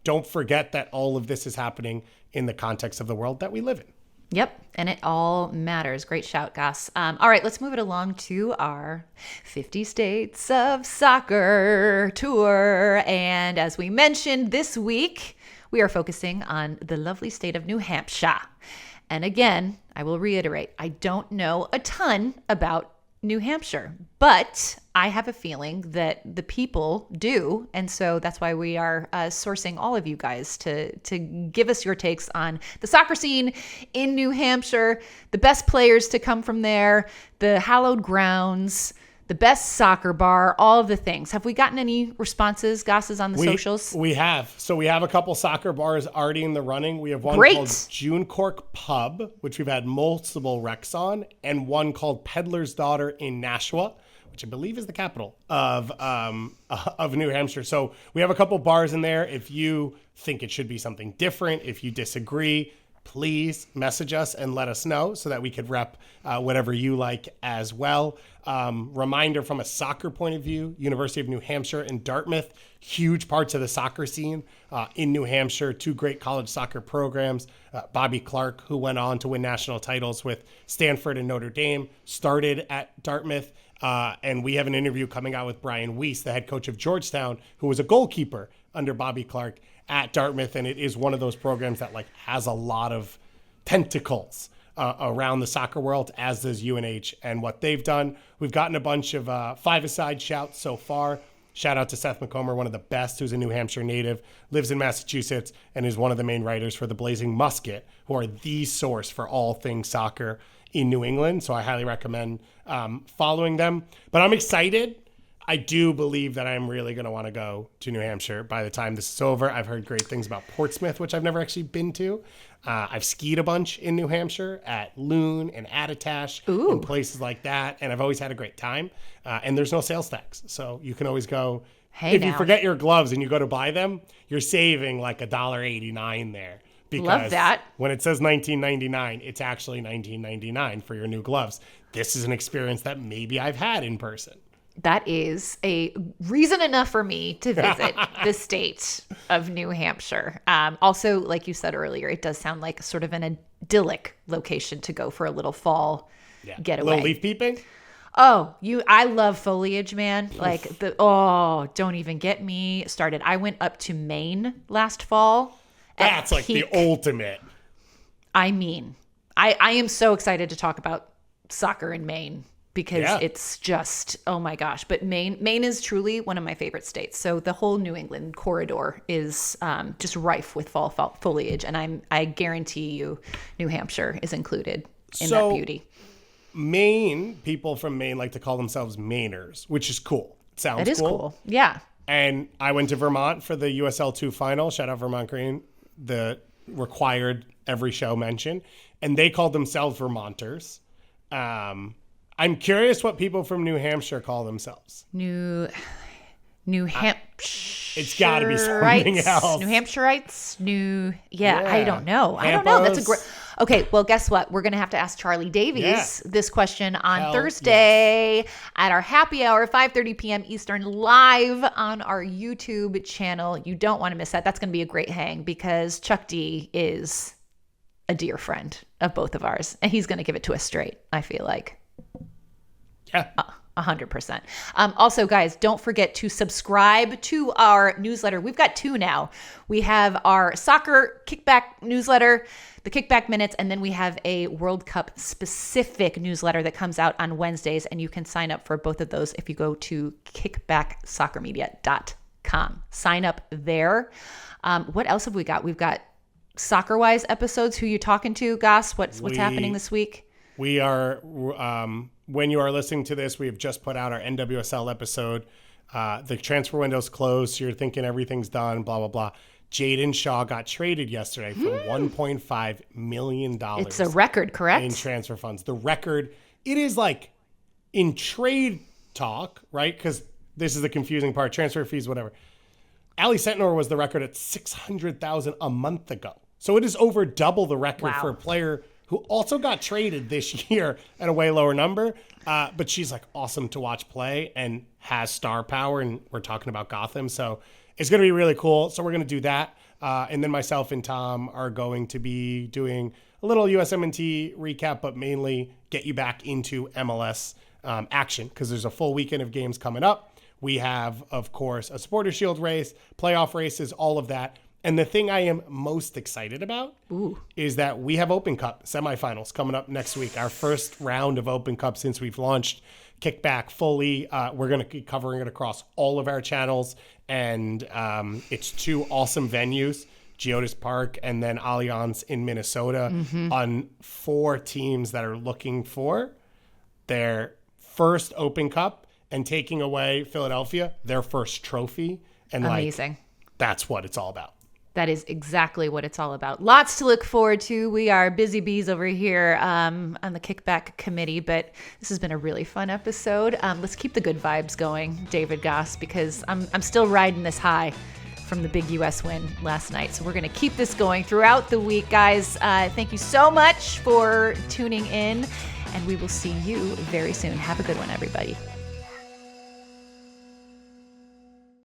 don't forget that all of this is happening in the context of the world that we live in. Yep, and it all matters. Great shout, Gus. All right, let's move it along to our 50 States of Soccer tour. And as we mentioned this week, we are focusing on the lovely state of New Hampshire. And again, I will reiterate, I don't know a ton about New Hampshire, but I have a feeling that the people do. And so that's why we are sourcing all of you guys to give us your takes on the soccer scene in New Hampshire, the best players to come from there, the hallowed grounds, the best soccer bar, all of the things. Have we gotten any responses, Gosses, on the socials? We have. So we have a couple soccer bars already in the running. We have one called June Cork Pub, which we've had multiple recs on, and one called Peddler's Daughter in Nashua, which I believe is the capital of New Hampshire. So we have a couple bars in there. If you think it should be something different, if you disagree, please message us and let us know so that we could rep whatever you like as well. Reminder from a soccer point of view, University of New Hampshire and Dartmouth, huge parts of the soccer scene in New Hampshire, two great college soccer programs. Bobby Clark, who went on to win national titles with Stanford and Notre Dame, started at Dartmouth. And we have an interview coming out with Brian Weiss, the head coach of Georgetown, who was a goalkeeper under Bobby Clark at Dartmouth. And it is one of those programs that has a lot of tentacles around the soccer world, as does UNH and what they've done. We've gotten a bunch of five-a-side shouts so far. Shout out to Seth McComber, one of the best, who's a New Hampshire native, lives in Massachusetts, and is one of the main writers for the Blazing Musket, who are the source for all things soccer in New England. So I highly recommend following them. But I'm excited. I do believe that I'm really going to want to go to New Hampshire by the time this is over. I've heard great things about Portsmouth, which I've never actually been to. I've skied a bunch in New Hampshire at Loon and Attitash and places like that. And I've always had a great time. And there's no sales tax. So you can always go. If you forget your gloves and you go to buy them, you're saving like $1.89 there. Because love that. When it says $19.99, it's actually $19.99 for your new gloves. This is an experience that maybe I've had in person. That is a reason enough for me to visit the state of New Hampshire. Also, like you said earlier, it does sound like sort of an idyllic location to go for a little fall getaway. A little leaf peeping? Oh, I love foliage, man. Like don't even get me started. I went up to Maine last fall. That's like the ultimate. I mean, I am so excited to talk about soccer in Maine. Because it's just, oh my gosh. But Maine is truly one of my favorite states. So the whole New England corridor is just rife with fall foliage. And I guarantee you New Hampshire is included in that beauty. Maine, people from Maine like to call themselves Mainers, which is cool. It sounds cool. It is cool. Yeah. And I went to Vermont for the USL2 final. Shout out Vermont Green, the required every show mention. And they called themselves Vermonters. I'm curious what people from New Hampshire call themselves. New Hampshire. It's got to be something else. New Hampshireites. I don't know. That's a great. Okay, well, guess what? We're going to have to ask Charlie Davies this question on Thursday at our happy hour, 5:30 p.m. Eastern, live on our YouTube channel. You don't want to miss that. That's going to be a great hang because Chuck D is a dear friend of both of ours, and he's going to give it to us straight, I feel like. Yeah. 100%. Also, guys, don't forget to subscribe to our newsletter. We've got two now. We have our soccer kickback newsletter, the Kickback Minutes, and then we have a World Cup specific newsletter that comes out on Wednesdays, and you can sign up for both of those if you go to kickbacksoccermedia.com. Sign up there. What else have we got? We've got soccer-wise episodes. Who you talking to, Goss? What's happening this week? We are, when you are listening to this, we have just put out our NWSL episode. The transfer window's closed, so you're thinking everything's done, blah, blah, blah. Jaden Shaw got traded yesterday for $1.5 million. It's a record, correct? In transfer funds. The record, it is like in trade talk, right? Because this is the confusing part, transfer fees, whatever. Ali Sentnor was the record at $600,000 a month ago. So it is over double the record for a player who also got traded this year at a way lower number. But she's like awesome to watch play and has star power. And we're talking about Gotham. So it's going to be really cool. So we're going to do that. And then myself and Tom are going to be doing a little USMNT recap, but mainly get you back into MLS action because there's a full weekend of games coming up. We have, of course, a Supporter Shield race, playoff races, all of that. And the thing I am most excited about is that we have Open Cup semifinals coming up next week. Our first round of Open Cup since we've launched Kickback fully. We're going to be covering it across all of our channels. And it's 2 awesome venues, Geodis Park and then Allianz in Minnesota, on 4 teams that are looking for their first Open Cup and taking away Philadelphia, their first trophy. And amazing. That's what it's all about. That is exactly what it's all about. Lots to look forward to. We are busy bees over here on the Kickback Committee, but this has been a really fun episode. Let's keep the good vibes going, David Goss, because I'm still riding this high from the big U.S. win last night. So we're going to keep this going throughout the week, guys. Thank you so much for tuning in, and we will see you very soon. Have a good one, everybody.